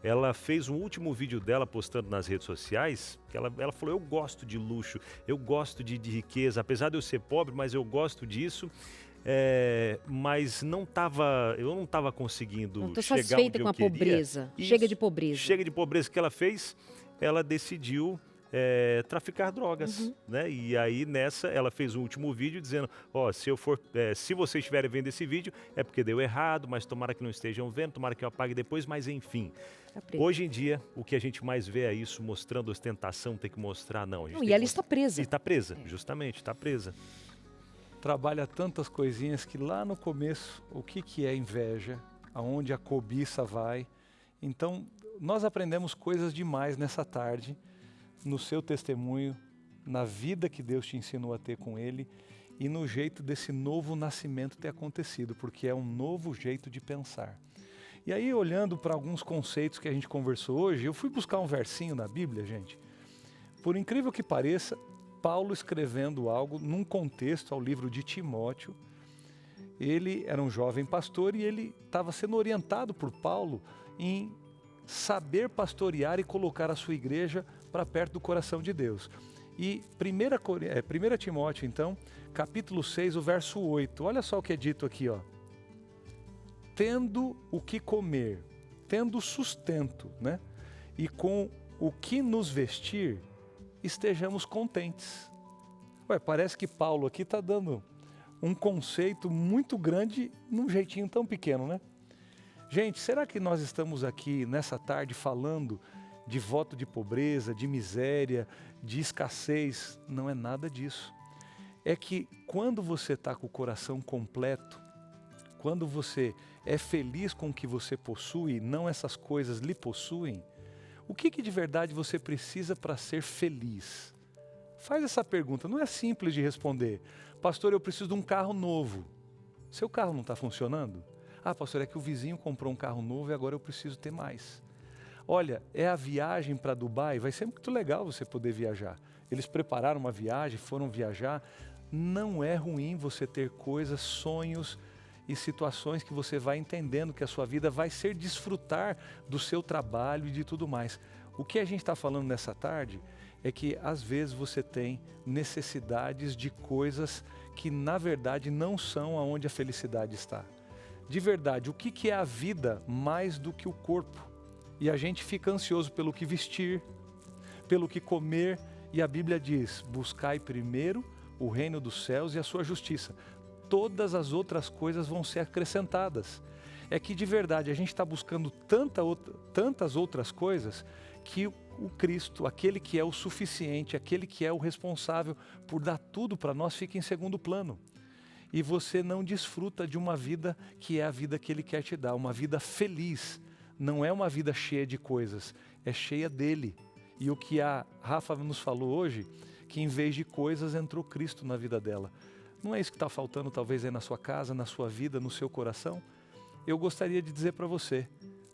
ela fez um último vídeo dela postando nas redes sociais, que ela falou, eu gosto de luxo, eu gosto de riqueza, apesar de eu ser pobre, mas eu gosto disso. Mas eu não estava conseguindo não tô chegar satisfeita onde com eu a queria. pobreza. Isso. Chega de pobreza. Chega de pobreza que ela fez, ela decidiu traficar drogas, né? E aí nessa ela fez um último vídeo dizendo, se vocês estiverem vendo esse vídeo é porque deu errado, mas tomara que não estejam vendo, tomara que eu apague depois, mas enfim. Hoje em dia o que a gente mais vê é isso, mostrando ostentação, tem que mostrar, não. E ela está presa. Está presa, justamente, está presa. Trabalha tantas coisinhas que lá no começo, o que é inveja, aonde a cobiça vai. Então, nós aprendemos coisas demais nessa tarde, no seu testemunho, na vida que Deus te ensinou a ter com Ele e no jeito desse novo nascimento ter acontecido, porque é um novo jeito de pensar. E aí, olhando para alguns conceitos que a gente conversou hoje, eu fui buscar um versinho na Bíblia, gente. Por incrível que pareça, Paulo escrevendo algo num contexto ao livro de Timóteo. Ele era um jovem pastor e ele estava sendo orientado por Paulo em saber pastorear e colocar a sua igreja para perto do coração de Deus. E 1 Timóteo, então, capítulo 6, o verso 8. Olha só o que é dito aqui, ó. Tendo o que comer, tendo sustento, né? e com o que nos vestir, estejamos contentes. Ué, parece que Paulo aqui está dando um conceito muito grande num jeitinho tão pequeno, né? Gente, será que nós estamos aqui nessa tarde falando de voto de pobreza, de miséria, de escassez? Não é nada disso. É que quando você está com o coração completo, quando você é feliz com o que você possui, não essas coisas lhe possuem, o que de verdade você precisa para ser feliz? Faz essa pergunta, não é simples de responder. Pastor, eu preciso de um carro novo. Seu carro não está funcionando? Ah, pastor, é que o vizinho comprou um carro novo e agora eu preciso ter mais. Olha, é a viagem para Dubai, vai ser muito legal você poder viajar. Eles prepararam uma viagem, foram viajar. Não é ruim você ter coisas, sonhos e situações que você vai entendendo que a sua vida vai ser desfrutar do seu trabalho e de tudo mais. O que a gente está falando nessa tarde é que às vezes você tem necessidades de coisas que na verdade não são aonde a felicidade está. De verdade, o que é a vida mais do que o corpo? E a gente fica ansioso pelo que vestir, pelo que comer, e a Bíblia diz: buscai primeiro o reino dos céus e a sua justiça. Todas as outras coisas vão ser acrescentadas. É que de verdade a gente está buscando tantas outras coisas que o Cristo, aquele que é o suficiente, aquele que é o responsável por dar tudo para nós, fica em segundo plano. E você não desfruta de uma vida que é a vida que Ele quer te dar, uma vida feliz. Não é uma vida cheia de coisas, é cheia dEle. E o que a Rafa nos falou hoje, que em vez de coisas entrou Cristo na vida dela. Não é isso que está faltando talvez aí na sua casa, na sua vida, no seu coração? Eu gostaria de dizer para você,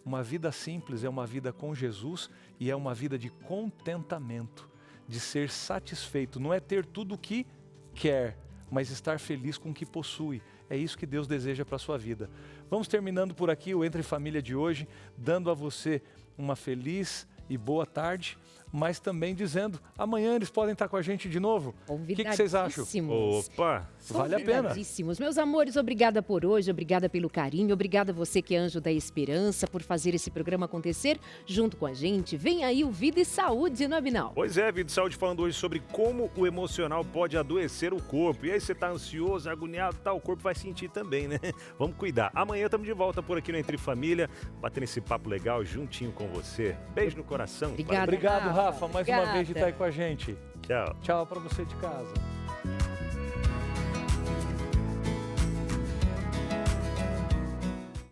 uma vida simples é uma vida com Jesus e é uma vida de contentamento, de ser satisfeito. Não é ter tudo o que quer, mas estar feliz com o que possui. É isso que Deus deseja para a sua vida. Vamos terminando por aqui o Entre Família de hoje, dando a você uma feliz e boa tarde, mas também dizendo, amanhã eles podem estar com a gente de novo. O que vocês acham? Opa! Vale a pena. Meus amores, obrigada por hoje, obrigada pelo carinho, obrigada a você que é anjo da esperança por fazer esse programa acontecer junto com a gente. Vem aí o Vida e Saúde, não é, Binal? Pois é, Vida e Saúde falando hoje sobre como o emocional pode adoecer o corpo. E aí você tá ansioso, agoniado, o corpo vai sentir também, né? Vamos cuidar. Amanhã estamos de volta por aqui no Entre Família, batendo esse papo legal juntinho com você. Beijo no coração. Obrigado, Rafa, mais uma vez de estar aí com a gente. Tchau. Tchau para você de casa.